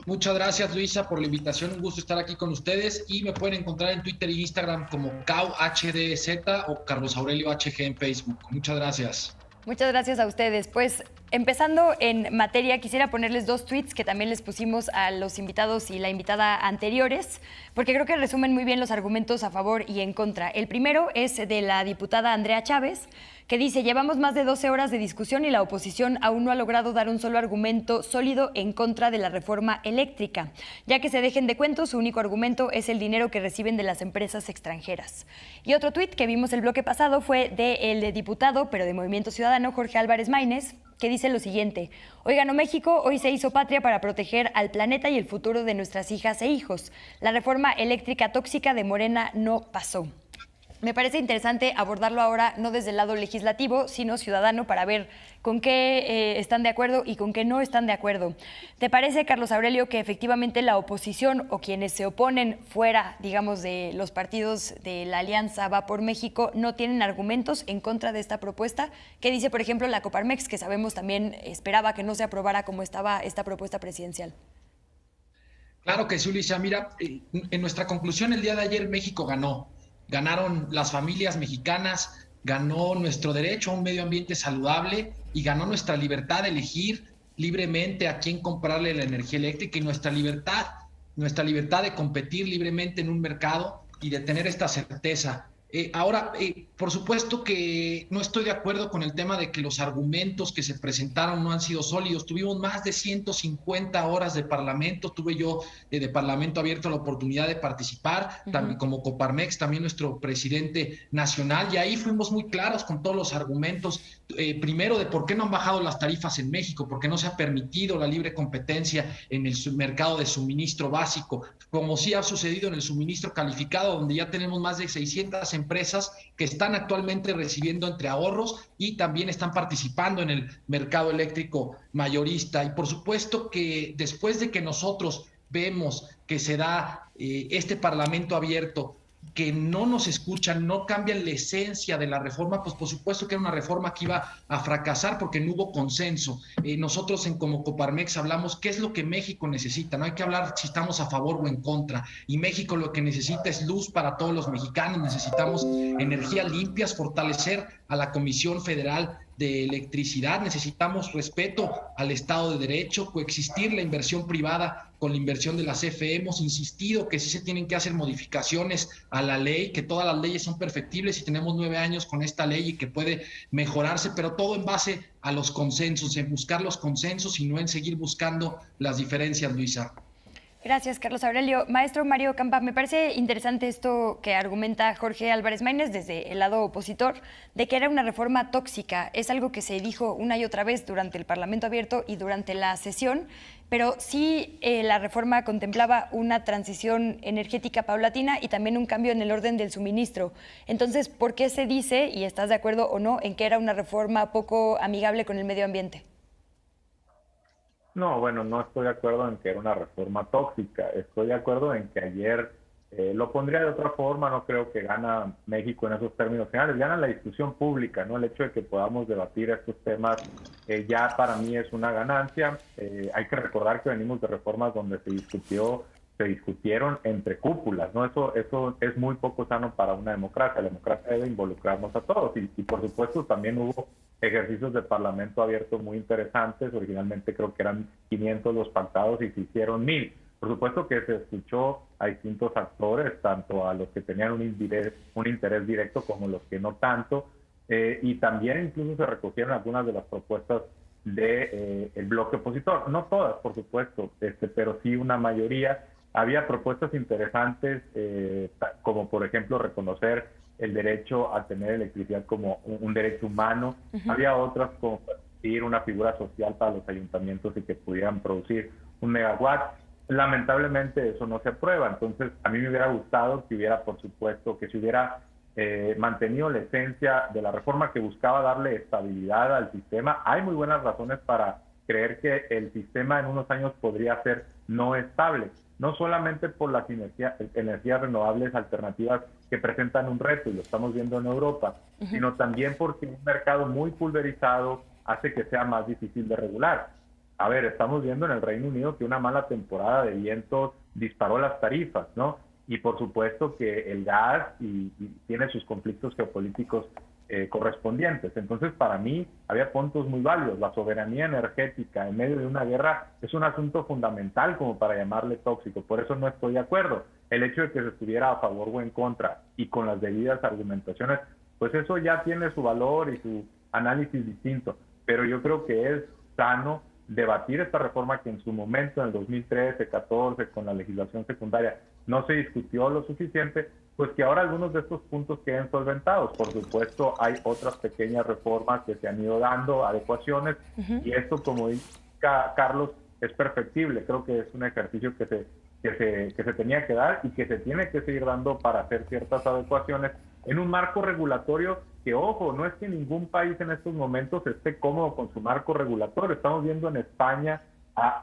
O: Muchas gracias, Luisa, por la invitación. Un gusto estar aquí con ustedes. Y me pueden encontrar en Twitter e Instagram como CauHDZ o Carlos Aurelio HG en Facebook. Muchas gracias.
A: Muchas gracias a ustedes. Pues empezando en materia, quisiera ponerles dos tweets que también les pusimos a los invitados y la invitada anteriores, porque creo que resumen muy bien los argumentos a favor y en contra. El primero es de la diputada Andrea Chávez, que dice: llevamos más de 12 horas de discusión y la oposición aún no ha logrado dar un solo argumento sólido en contra de la reforma eléctrica. Ya que se dejen de cuentos, su único argumento es el dinero que reciben de las empresas extranjeras. Y otro tuit que vimos el bloque pasado fue del diputado, pero de Movimiento Ciudadano, Jorge Álvarez Maínez, que dice lo siguiente: hoy ganó México, hoy se hizo patria para proteger al planeta y el futuro de nuestras hijas e hijos. La reforma eléctrica tóxica de Morena no pasó. Me parece interesante abordarlo ahora no desde el lado legislativo, sino ciudadano, para ver con qué están de acuerdo y con qué no están de acuerdo. ¿Te parece, Carlos Aurelio, que efectivamente la oposición o quienes se oponen fuera, digamos, de los partidos de la Alianza Va por México no tienen argumentos en contra de esta propuesta? ¿Qué dice, por ejemplo, la Coparmex, que sabemos también esperaba que no se aprobara como estaba esta propuesta presidencial?
O: Claro que sí, Luisa. Mira, en nuestra conclusión el día de ayer México ganó. Ganaron las familias mexicanas, ganó nuestro derecho a un medio ambiente saludable y ganó nuestra libertad de elegir libremente a quién comprarle la energía eléctrica y nuestra libertad de competir libremente en un mercado y de tener esta certeza. Ahora, por supuesto que no estoy de acuerdo con el tema de que los argumentos que se presentaron no han sido sólidos. Tuvimos más de 150 horas de parlamento, tuve yo de parlamento abierto la oportunidad de participar, también como Coparmex, también nuestro presidente nacional, y ahí fuimos muy claros con todos los argumentos. Primero, de por qué no han bajado las tarifas en México, por qué no se ha permitido la libre competencia en el mercado de suministro básico, como sí ha sucedido en el suministro calificado, donde ya tenemos más de 600 empresas que están actualmente recibiendo entre ahorros y también están participando en el mercado eléctrico mayorista. Y por supuesto que después de que nosotros vemos que se da este parlamento abierto, que no nos escuchan, no cambian la esencia de la reforma, pues por supuesto que era una reforma que iba a fracasar porque no hubo consenso. Nosotros como Coparmex hablamos qué es lo que México necesita, no hay que hablar si estamos a favor o en contra, y México lo que necesita es luz para todos los mexicanos, necesitamos energías limpias, fortalecer a la Comisión Federal de Electricidad, necesitamos respeto al Estado de Derecho, coexistir la inversión privada con la inversión de la CFE. Hemos insistido que sí se tienen que hacer modificaciones a la ley, que todas las leyes son perfectibles y tenemos 9 años con esta ley y que puede mejorarse, pero todo en base a los consensos, en buscar los consensos y no en seguir buscando las diferencias, Luisa.
A: Gracias, Carlos Aurelio. Maestro Mario Campa, me parece interesante esto que argumenta Jorge Álvarez Maínez desde el lado opositor, de que era una reforma tóxica. Es algo que se dijo una y otra vez durante el Parlamento Abierto y durante la sesión, pero sí la reforma contemplaba una transición energética paulatina y también un cambio en el orden del suministro. Entonces, ¿por qué se dice, y estás de acuerdo o no, en que era una reforma poco amigable con el medio ambiente?
N: No, bueno, no estoy de acuerdo en que era una reforma tóxica. Estoy de acuerdo en que ayer, lo pondría de otra forma, no creo que gana México en esos términos finales, gana la discusión pública, ¿no? El hecho de que podamos debatir estos temas ya para mí es una ganancia. Hay que recordar que venimos de reformas donde se discutieron entre cúpulas, ¿no? Eso es muy poco sano para una democracia. La democracia debe involucrarnos a todos y por supuesto también hubo ejercicios de Parlamento abierto muy interesantes. Originalmente creo que eran 500 los pactados y se hicieron 1000. Por supuesto que se escuchó a distintos actores, tanto a los que tenían un interés directo como los que no tanto, y también incluso se recogieron algunas de las propuestas del bloque opositor. No todas, por supuesto, pero sí una mayoría. Había propuestas interesantes, como por ejemplo reconocer el derecho a tener electricidad como un derecho humano. Había otras como permitir una figura social para los ayuntamientos y que pudieran producir 1 megawatt. Lamentablemente eso no se aprueba, entonces a mí me hubiera gustado que hubiera, por supuesto, que se hubiera mantenido la esencia de la reforma que buscaba darle estabilidad al sistema. Hay muy buenas razones para creer que el sistema en unos años podría ser no estable, no solamente por las energías renovables alternativas que presentan un reto, y lo estamos viendo en Europa, sino también porque un mercado muy pulverizado hace que sea más difícil de regular. A ver, estamos viendo en el Reino Unido que una mala temporada de vientos disparó las tarifas, ¿no? Y por supuesto que el gas y tiene sus conflictos geopolíticos correspondientes. Entonces, para mí, había puntos muy válidos. La soberanía energética en medio de una guerra es un asunto fundamental como para llamarle tóxico. Por eso no estoy de acuerdo. El hecho de que se estuviera a favor o en contra y con las debidas argumentaciones, pues eso ya tiene su valor y su análisis distinto. Pero yo creo que es sano debatir esta reforma que en su momento, en el 2013, 14, con la legislación secundaria, no se discutió lo suficiente, pues que ahora algunos de estos puntos queden solventados. Por supuesto, hay otras pequeñas reformas que se han ido dando, adecuaciones, y esto, como dice Carlos, es perfectible. Creo que es un ejercicio que se tenía que dar y que se tiene que seguir dando para hacer ciertas adecuaciones en un marco regulatorio que, ojo, no es que ningún país en estos momentos esté cómodo con su marco regulatorio. Estamos viendo en España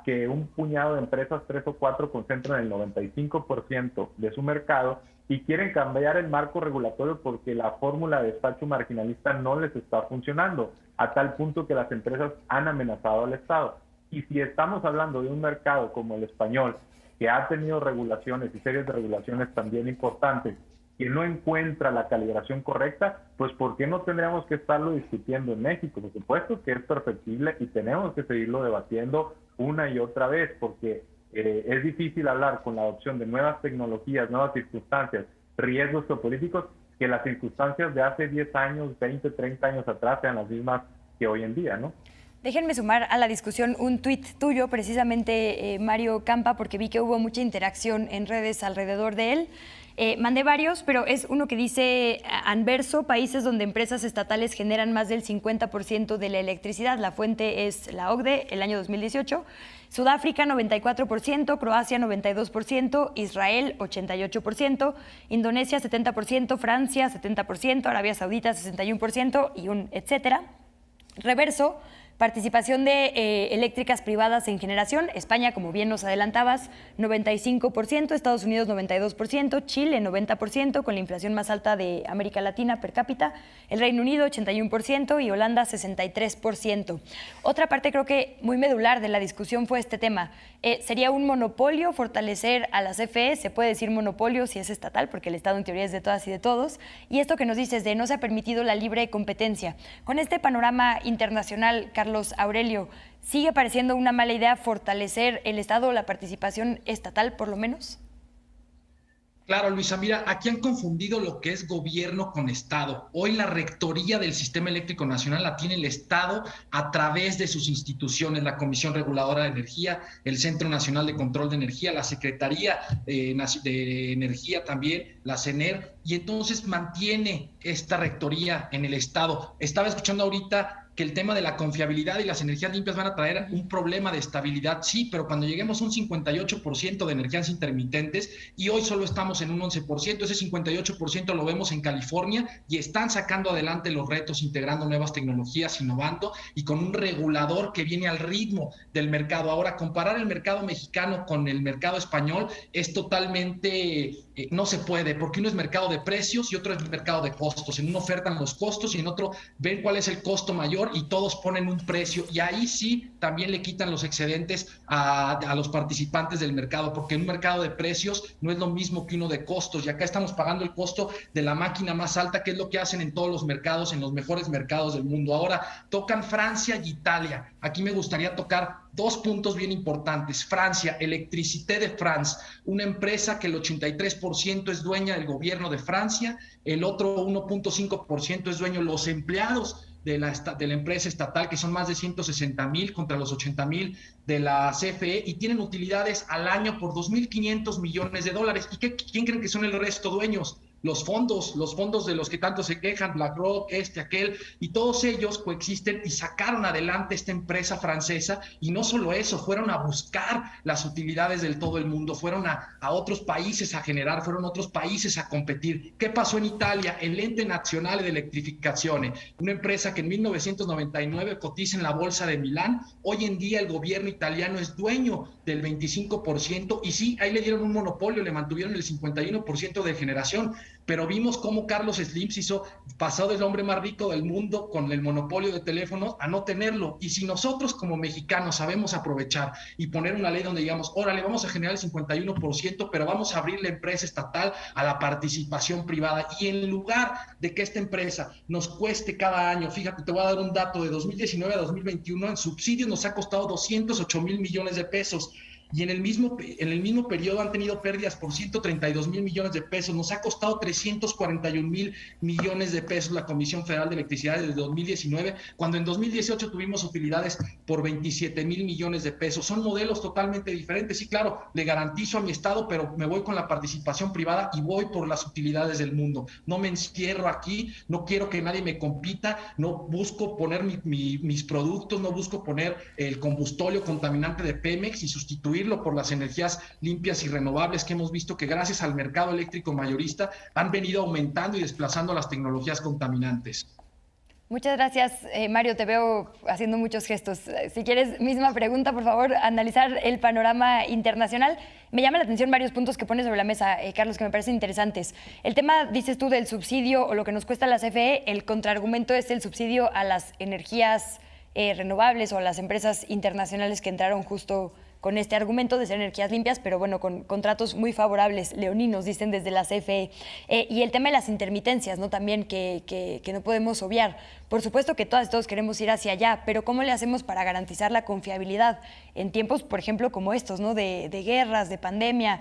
N: que un puñado de empresas, 3 o 4, concentran el 95% de su mercado y quieren cambiar el marco regulatorio porque la fórmula de despacho marginalista no les está funcionando, a tal punto que las empresas han amenazado al Estado. Y si estamos hablando de un mercado como el español, que ha tenido regulaciones y series de regulaciones también importantes, que no encuentra la calibración correcta, pues ¿por qué no tendríamos que estarlo discutiendo en México? Por supuesto que es perfectible y tenemos que seguirlo debatiendo una y otra vez, porque es difícil hablar con la adopción de nuevas tecnologías, nuevas circunstancias, riesgos geopolíticos, que las circunstancias de hace 10 años, 20, 30 años atrás sean las mismas que hoy en día, ¿no?
A: Déjenme sumar a la discusión un tuit tuyo, precisamente, Mario Campa, porque vi que hubo mucha interacción en redes alrededor de él. Mandé varios, pero es uno que dice: Anverso, países donde empresas estatales generan más del 50% de la electricidad. La fuente es la OCDE, el año 2018. Sudáfrica, 94%, Croacia, 92%, Israel, 88%, Indonesia, 70%, Francia, 70%, Arabia Saudita, 61% y un etcétera. Reverso, Participación de eléctricas privadas en generación, España, como bien nos adelantabas, 95%, Estados Unidos 92%, Chile 90%, con la inflación más alta de América Latina per cápita, el Reino Unido 81% y Holanda 63%. Otra parte creo que muy medular de la discusión fue este tema. ¿Sería un monopolio fortalecer a la CFE? Se puede decir monopolio si es estatal, porque el Estado en teoría es de todas y de todos. Y esto que nos dices de no se ha permitido la libre competencia. Con este panorama internacional, Carlos Aurelio, ¿sigue pareciendo una mala idea fortalecer el Estado o la participación estatal, por lo menos?
O: Claro, Luisa, mira, aquí han confundido lo que es gobierno con Estado. Hoy la rectoría del Sistema Eléctrico Nacional la tiene el Estado a través de sus instituciones, la Comisión Reguladora de Energía, el Centro Nacional de Control de Energía, la Secretaría de Energía también, la CENER, y entonces mantiene esta rectoría en el Estado. Estaba escuchando ahorita que el tema de la confiabilidad y las energías limpias van a traer un problema de estabilidad, sí, pero cuando lleguemos a un 58% de energías intermitentes y hoy solo estamos en un 11%, ese 58% lo vemos en California y están sacando adelante los retos, integrando nuevas tecnologías, innovando y con un regulador que viene al ritmo del mercado. Ahora, comparar el mercado mexicano con el mercado español es totalmente, no se puede, porque uno es mercado de precios y otro es mercado de costos. En uno ofertan los costos y en otro ven cuál es el costo mayor y todos ponen un precio, y ahí sí también le quitan los excedentes a los participantes del mercado, porque en un mercado de precios no es lo mismo que uno de costos, y acá estamos pagando el costo de la máquina más alta, que es lo que hacen en todos los mercados, en los mejores mercados del mundo. Ahora tocan Francia y Italia. Aquí me gustaría tocar dos puntos bien importantes. Francia, Electricité de France, una empresa que el 83% es dueña del gobierno de Francia, el otro 1.5% es dueño los empleados de la empresa estatal, que son más de 160,000 contra los 80,000 de la CFE, y tienen utilidades al año por 2.500 millones de dólares. ¿Y quién creen que son el resto dueños? Los fondos de los que tanto se quejan, BlackRock, aquel, y todos ellos coexisten y sacaron adelante esta empresa francesa. Y no solo eso, fueron a buscar las utilidades del todo el mundo, fueron a otros países a generar, fueron a otros países a competir. ¿Qué pasó en Italia? El Ente Nazionale de Electrificazione, una empresa que en 1999 cotiza en la bolsa de Milán. Hoy en día el gobierno italiano es dueño del 25%, y sí, ahí le dieron un monopolio, le mantuvieron el 51% de generación. Pero vimos cómo Carlos Slim se hizo, pasó del hombre más rico del mundo con el monopolio de teléfonos a no tenerlo. Y si nosotros como mexicanos sabemos aprovechar y poner una ley donde digamos, órale, vamos a generar el 51%, pero vamos a abrir la empresa estatal a la participación privada. Y en lugar de que esta empresa nos cueste cada año, fíjate, te voy a dar un dato, de 2019 a 2021, en subsidios nos ha costado 208,000 millones de pesos. Y en el mismo periodo han tenido pérdidas por 132,000 millones de pesos. Nos ha costado 341,000 millones de pesos la Comisión Federal de Electricidad desde 2019, cuando en 2018 tuvimos utilidades por 27,000 millones de pesos. Son modelos totalmente diferentes. Sí, claro, le garantizo a mi Estado, pero me voy con la participación privada y voy por las utilidades del mundo. No me encierro aquí, no quiero que nadie me compita, no busco poner mis productos, no busco poner el combustóleo contaminante de Pemex y sustituirlo por las energías limpias y renovables, que hemos visto que gracias al mercado eléctrico mayorista han venido aumentando y desplazando las tecnologías contaminantes.
A: Muchas gracias, Mario, te veo haciendo muchos gestos. Si quieres, misma pregunta, por favor, analizar el panorama internacional. Me llama la atención varios puntos que pones sobre la mesa, Carlos, que me parecen interesantes. El tema, dices tú, del subsidio o lo que nos cuesta la CFE, el contraargumento es el subsidio a las energías renovables o a las empresas internacionales que entraron justo con este argumento de ser energías limpias, pero bueno, con contratos muy favorables, leoninos, dicen desde la CFE. Y el tema de las intermitencias, ¿no? También que no podemos obviar. Por supuesto que todas y todos queremos ir hacia allá, pero ¿cómo le hacemos para garantizar la confiabilidad en tiempos, por ejemplo, como estos, ¿no? De guerras, de pandemia,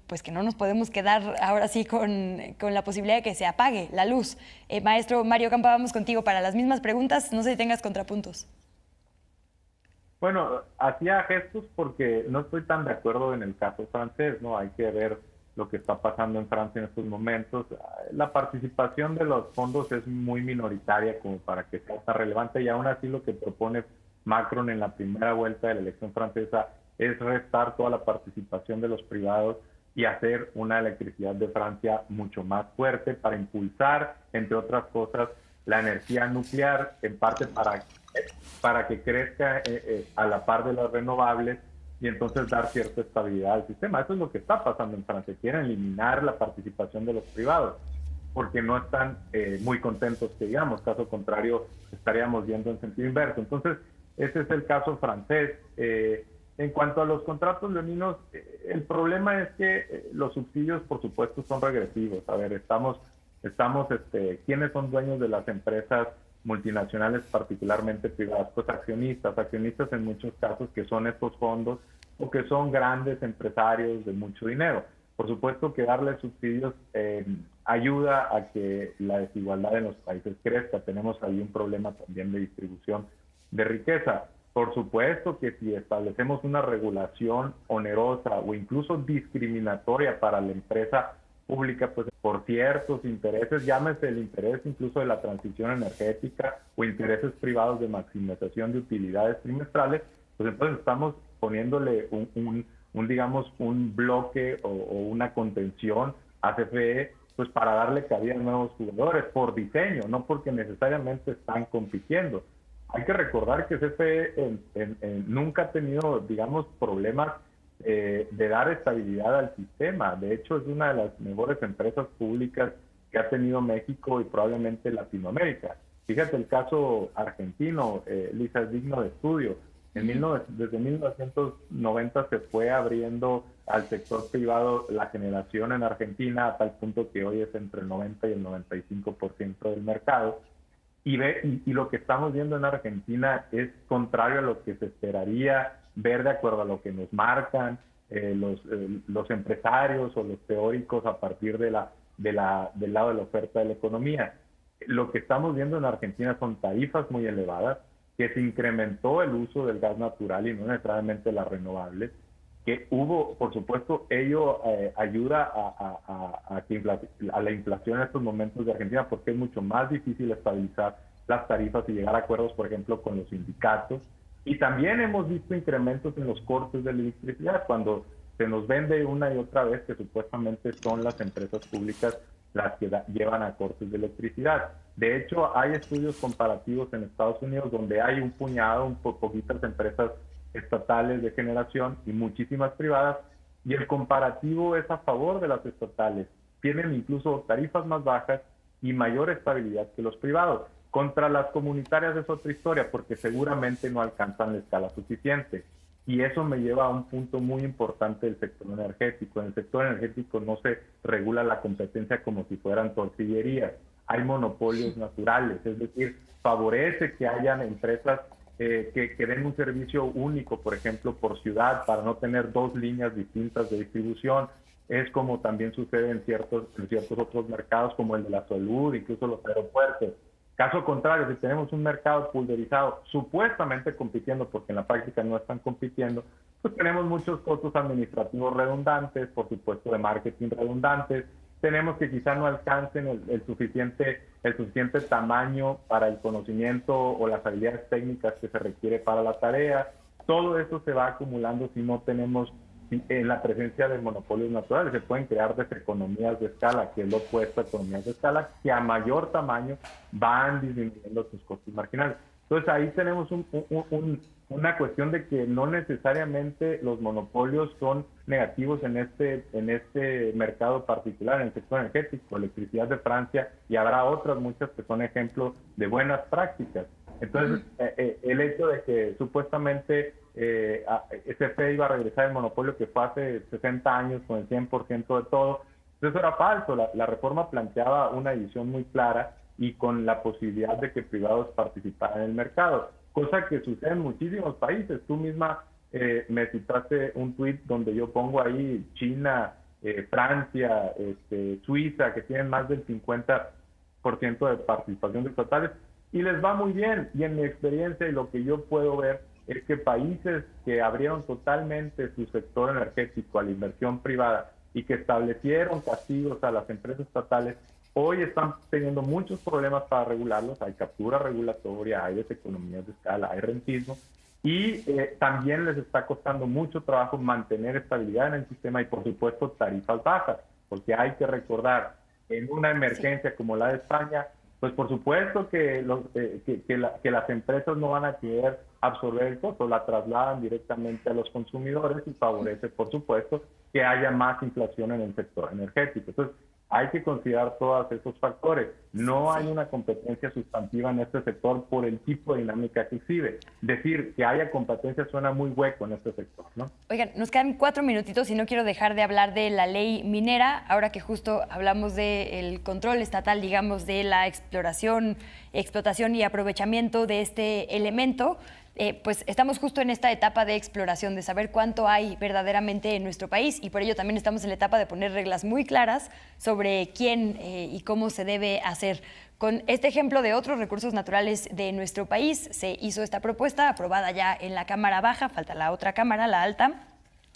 A: pues que no nos podemos quedar ahora sí con la posibilidad de que se apague la luz. Maestro Mario Campa, vamos contigo para las mismas preguntas, no sé si tengas contrapuntos.
N: Bueno, hacía gestos porque no estoy tan de acuerdo en el caso francés, ¿no? Hay que ver lo que está pasando en Francia en estos momentos. La participación de los fondos es muy minoritaria como para que sea tan relevante, y aún así lo que propone Macron en la primera vuelta de la elección francesa es restar toda la participación de los privados y hacer una electricidad de Francia mucho más fuerte para impulsar, entre otras cosas, la energía nuclear, en parte para para que crezca a la par de las renovables y entonces dar cierta estabilidad al sistema. Eso es lo que está pasando en Francia. Quieren eliminar la participación de los privados porque no están muy contentos, que digamos. Caso contrario, estaríamos yendo en sentido inverso. Entonces, ese es el caso francés. En cuanto a los contratos leoninos, el problema es que los subsidios, por supuesto, son regresivos. A ver, ¿quiénes son dueños de las empresas multinacionales, particularmente privadas? Pues accionistas en muchos casos, que son estos fondos o que son grandes empresarios de mucho dinero. Por supuesto que darle subsidios ayuda a que la desigualdad en los países crezca. Tenemos ahí un problema también de distribución de riqueza. Por supuesto que si establecemos una regulación onerosa o incluso discriminatoria para la empresa pública, pues por ciertos intereses, llámese el interés incluso de la transición energética o intereses privados de maximización de utilidades trimestrales, pues entonces estamos poniéndole un bloque o una contención a CFE, pues para darle cabida a nuevos jugadores por diseño, no porque necesariamente están compitiendo. Hay que recordar que CFE nunca ha tenido, digamos, problemas de dar estabilidad al sistema. De hecho, es una de las mejores empresas públicas que ha tenido México y probablemente Latinoamérica. Fíjate el caso argentino, Lisa, es digno de estudio. Desde 1990 se fue abriendo al sector privado la generación en Argentina a tal punto que hoy es entre el 90 y el 95% del mercado. Y lo que estamos viendo en Argentina es contrario a lo que se esperaría ver de acuerdo a lo que nos marcan los empresarios o los teóricos a partir del lado de la oferta de la economía. Lo que estamos viendo en Argentina son tarifas muy elevadas, que se incrementó el uso del gas natural y no necesariamente las renovables, que hubo, por supuesto, ello ayuda a la inflación en estos momentos de Argentina, porque es mucho más difícil estabilizar las tarifas y llegar a acuerdos, por ejemplo, con los sindicatos. Y también hemos visto incrementos en los costes de la electricidad, cuando se nos vende una y otra vez que supuestamente son las empresas públicas las que llevan a cortes de electricidad. De hecho, hay estudios comparativos en Estados Unidos donde hay un puñado, poquitas empresas estatales de generación y muchísimas privadas, y el comparativo es a favor de las estatales. Tienen incluso tarifas más bajas y mayor estabilidad que los privados. Contra las comunitarias es otra historia, porque seguramente no alcanzan la escala suficiente. Y eso me lleva a un punto muy importante del sector energético. En el sector energético no se regula la competencia como si fueran tortillerías. Hay monopolios naturales, es decir, favorece que hayan empresas que den un servicio único, por ejemplo, por ciudad, para no tener dos líneas distintas de distribución. Es como también sucede en ciertos otros mercados, como el de la salud, incluso los aeropuertos. Caso contrario, si tenemos un mercado pulverizado, supuestamente compitiendo, porque en la práctica no están compitiendo, pues tenemos muchos costos administrativos redundantes, por supuesto de marketing redundantes, tenemos que quizá no alcancen el suficiente tamaño para el conocimiento o las habilidades técnicas que se requiere para la tarea. Todo eso se va acumulando si no tenemos en la presencia de monopolios naturales. Se pueden crear deseconomías de escala, que es lo opuesto a economías de escala, que a mayor tamaño van disminuyendo sus costos marginales. Entonces ahí tenemos una cuestión de que no necesariamente los monopolios son negativos en este mercado particular, en el sector energético, electricidad de Francia, y habrá otras muchas que son ejemplos de buenas prácticas. Entonces, el hecho de que supuestamente CFE iba a regresar el monopolio que fue hace 60 años con el 100% de todo, eso era falso. La reforma planteaba una división muy clara y con la posibilidad de que privados participaran en el mercado, cosa que sucede en muchísimos países. Tú misma me citaste un tuit donde yo pongo ahí China, Francia, Suiza, que tienen más del 50% de participación estatales, y les va muy bien. Y en mi experiencia y lo que yo puedo ver es que países que abrieron totalmente su sector energético a la inversión privada y que establecieron castigos a las empresas estatales, hoy están teniendo muchos problemas para regularlos. Hay captura regulatoria, hay deseconomías de escala, hay rentismo, y también les está costando mucho trabajo mantener estabilidad en el sistema y, por supuesto, tarifas bajas, porque hay que recordar, en una emergencia como la de España, pues por supuesto que, que las empresas no van a querer absorber el costo, la trasladan directamente a los consumidores y favorece, por supuesto, que haya más inflación en el sector energético. Entonces, hay que considerar todos esos factores. No hay una competencia sustantiva en este sector por el tipo de dinámica que exhibe. Decir que haya competencia suena muy hueco en este sector, ¿no?
A: Oigan, nos quedan 4 minutitos y no quiero dejar de hablar de la ley minera, ahora que justo hablamos del control estatal, digamos, de la exploración, explotación y aprovechamiento de este elemento. Pues estamos justo en esta etapa de exploración, de saber cuánto hay verdaderamente en nuestro país, y por ello también estamos en la etapa de poner reglas muy claras sobre quién y cómo se debe hacer. Con este ejemplo de otros recursos naturales de nuestro país, se hizo esta propuesta aprobada ya en la Cámara Baja, falta la otra Cámara, la Alta,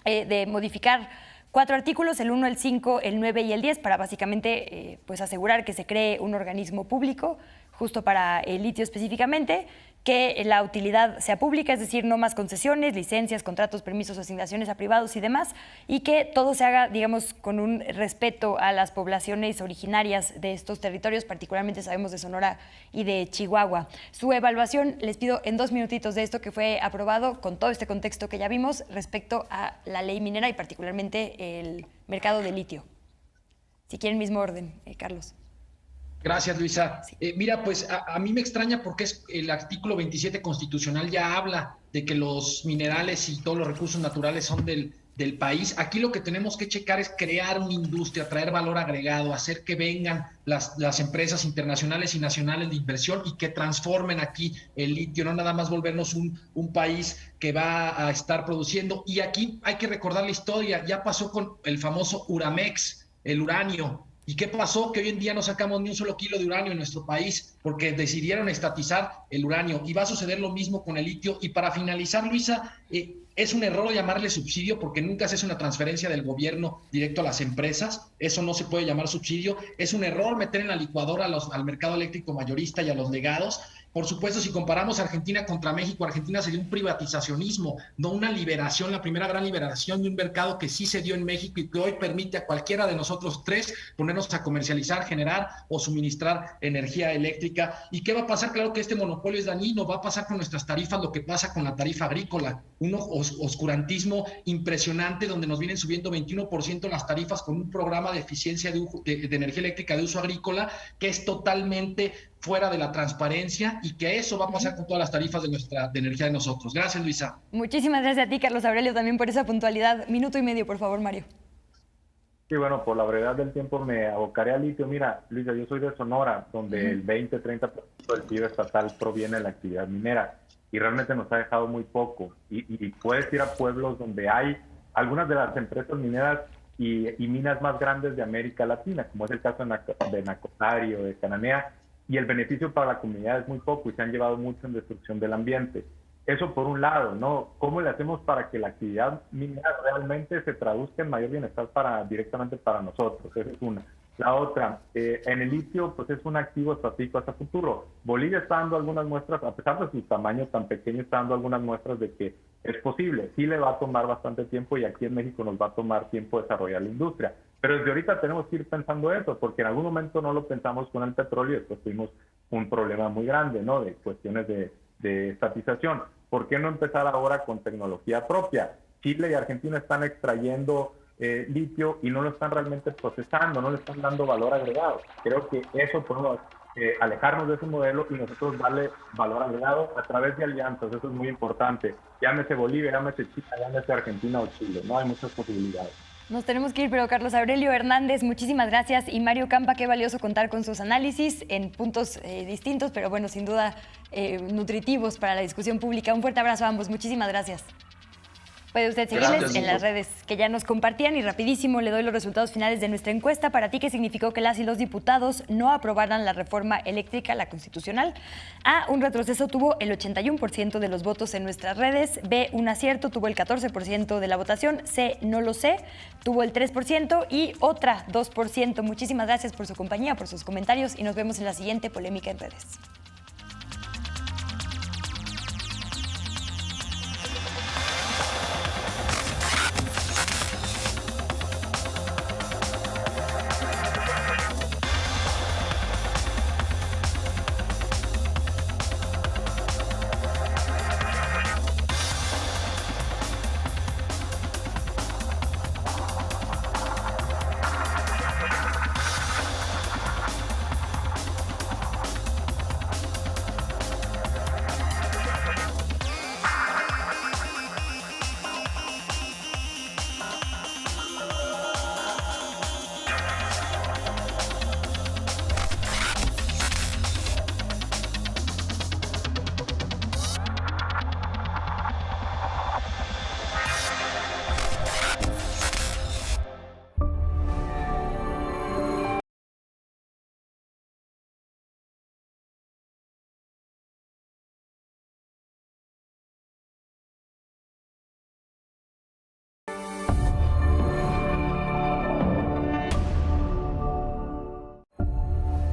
A: de modificar 4 artículos, el 1, el 5, el 9 y el 10, para básicamente pues asegurar que se cree un organismo público, justo para el litio específicamente, que la utilidad sea pública, es decir, no más concesiones, licencias, contratos, permisos, asignaciones a privados y demás, y que todo se haga, digamos, con un respeto a las poblaciones originarias de estos territorios, particularmente sabemos de Sonora y de Chihuahua. Su evaluación, les pido en 2 minutitos de esto que fue aprobado con todo este contexto que ya vimos respecto a la ley minera y particularmente el mercado de litio. Si quieren mismo orden, Carlos.
O: Gracias, Luisa. Mira, pues a mí me extraña porque el artículo 27 constitucional ya habla de que los minerales y todos los recursos naturales son del país. Aquí lo que tenemos que checar es crear una industria, traer valor agregado, hacer que vengan las empresas internacionales y nacionales de inversión y que transformen aquí el litio, no nada más volvernos un país que va a estar produciendo. Y aquí hay que recordar la historia, ya pasó con el famoso Uramex, el uranio. ¿Y qué pasó? Que hoy en día no sacamos ni un solo kilo de uranio en nuestro país porque decidieron estatizar el uranio, y va a suceder lo mismo con el litio. Y para finalizar, Luisa, es un error llamarle subsidio porque nunca se hace una transferencia del gobierno directo a las empresas, eso no se puede llamar subsidio. Es un error meter en la licuadora al mercado eléctrico mayorista y a los legados. Por supuesto, si comparamos Argentina contra México, Argentina sería un privatizacionismo, no una liberación, la primera gran liberación de un mercado que sí se dio en México y que hoy permite a cualquiera de nosotros 3 ponernos a comercializar, generar o suministrar energía eléctrica. ¿Y qué va a pasar? Claro que este monopolio es dañino, va a pasar con nuestras tarifas lo que pasa con la tarifa agrícola, un oscurantismo impresionante donde nos vienen subiendo 21% las tarifas con un programa de eficiencia de energía eléctrica de uso agrícola que es totalmente fuera de la transparencia, y que eso va a pasar con todas las tarifas de energía de nosotros. Gracias, Luisa.
A: Muchísimas gracias a ti, Carlos Aurelio, también por esa puntualidad. 1 minuto y medio, por favor, Mario.
N: Sí, bueno, por la brevedad del tiempo me abocaré al litio. Mira, Luisa, yo soy de Sonora, donde el 20-30% del PIB estatal proviene de la actividad minera, y realmente nos ha dejado muy poco. Y puedes ir a pueblos donde hay algunas de las empresas mineras y minas más grandes de América Latina, como es el caso de Nacotari o de Cananea, y el beneficio para la comunidad es muy poco y se han llevado mucho en destrucción del ambiente. Eso por un lado, ¿no? ¿Cómo le hacemos para que la actividad minera realmente se traduzca en mayor bienestar directamente para nosotros? Esa es una. La otra, en el litio, pues es un activo estratégico hasta futuro. Bolivia está dando algunas muestras, a pesar de su tamaño tan pequeño, está dando algunas muestras de que es posible. Sí le va a tomar bastante tiempo, y aquí en México nos va a tomar tiempo desarrollar la industria. Pero desde ahorita tenemos que ir pensando eso, porque en algún momento no lo pensamos con el petróleo y después tuvimos un problema muy grande, ¿no? De cuestiones de estatización. ¿Por qué no empezar ahora con tecnología propia? Chile y Argentina están extrayendo litio y no lo están realmente procesando, no le están dando valor agregado. Creo que eso podemos alejarnos de ese modelo y nosotros darle valor agregado a través de alianzas. Eso es muy importante. Llámese Bolivia, llámese Chile, llámese Argentina o Chile. No hay muchas posibilidades.
A: Nos tenemos que ir, pero Carlos Aurelio Hernández, muchísimas gracias. Y Mario Campa, qué valioso contar con sus análisis en puntos distintos, pero bueno, sin duda nutritivos para la discusión pública. Un fuerte abrazo a ambos, muchísimas gracias. Puede usted seguirles en las redes que ya nos compartían, y rapidísimo le doy los resultados finales de nuestra encuesta. Para ti, ¿qué significó que las y los diputados no aprobaran la reforma eléctrica, la constitucional? A, un retroceso tuvo el 81% de los votos en nuestras redes. B, un acierto tuvo el 14% de la votación. C, no lo sé, tuvo el 3% y otra 2%. Muchísimas gracias por su compañía, por sus comentarios, y nos vemos en la siguiente Polémica en Redes.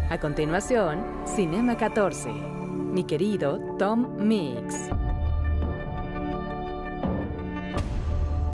F: A continuación, Cinema 14. Mi querido Tom Mix.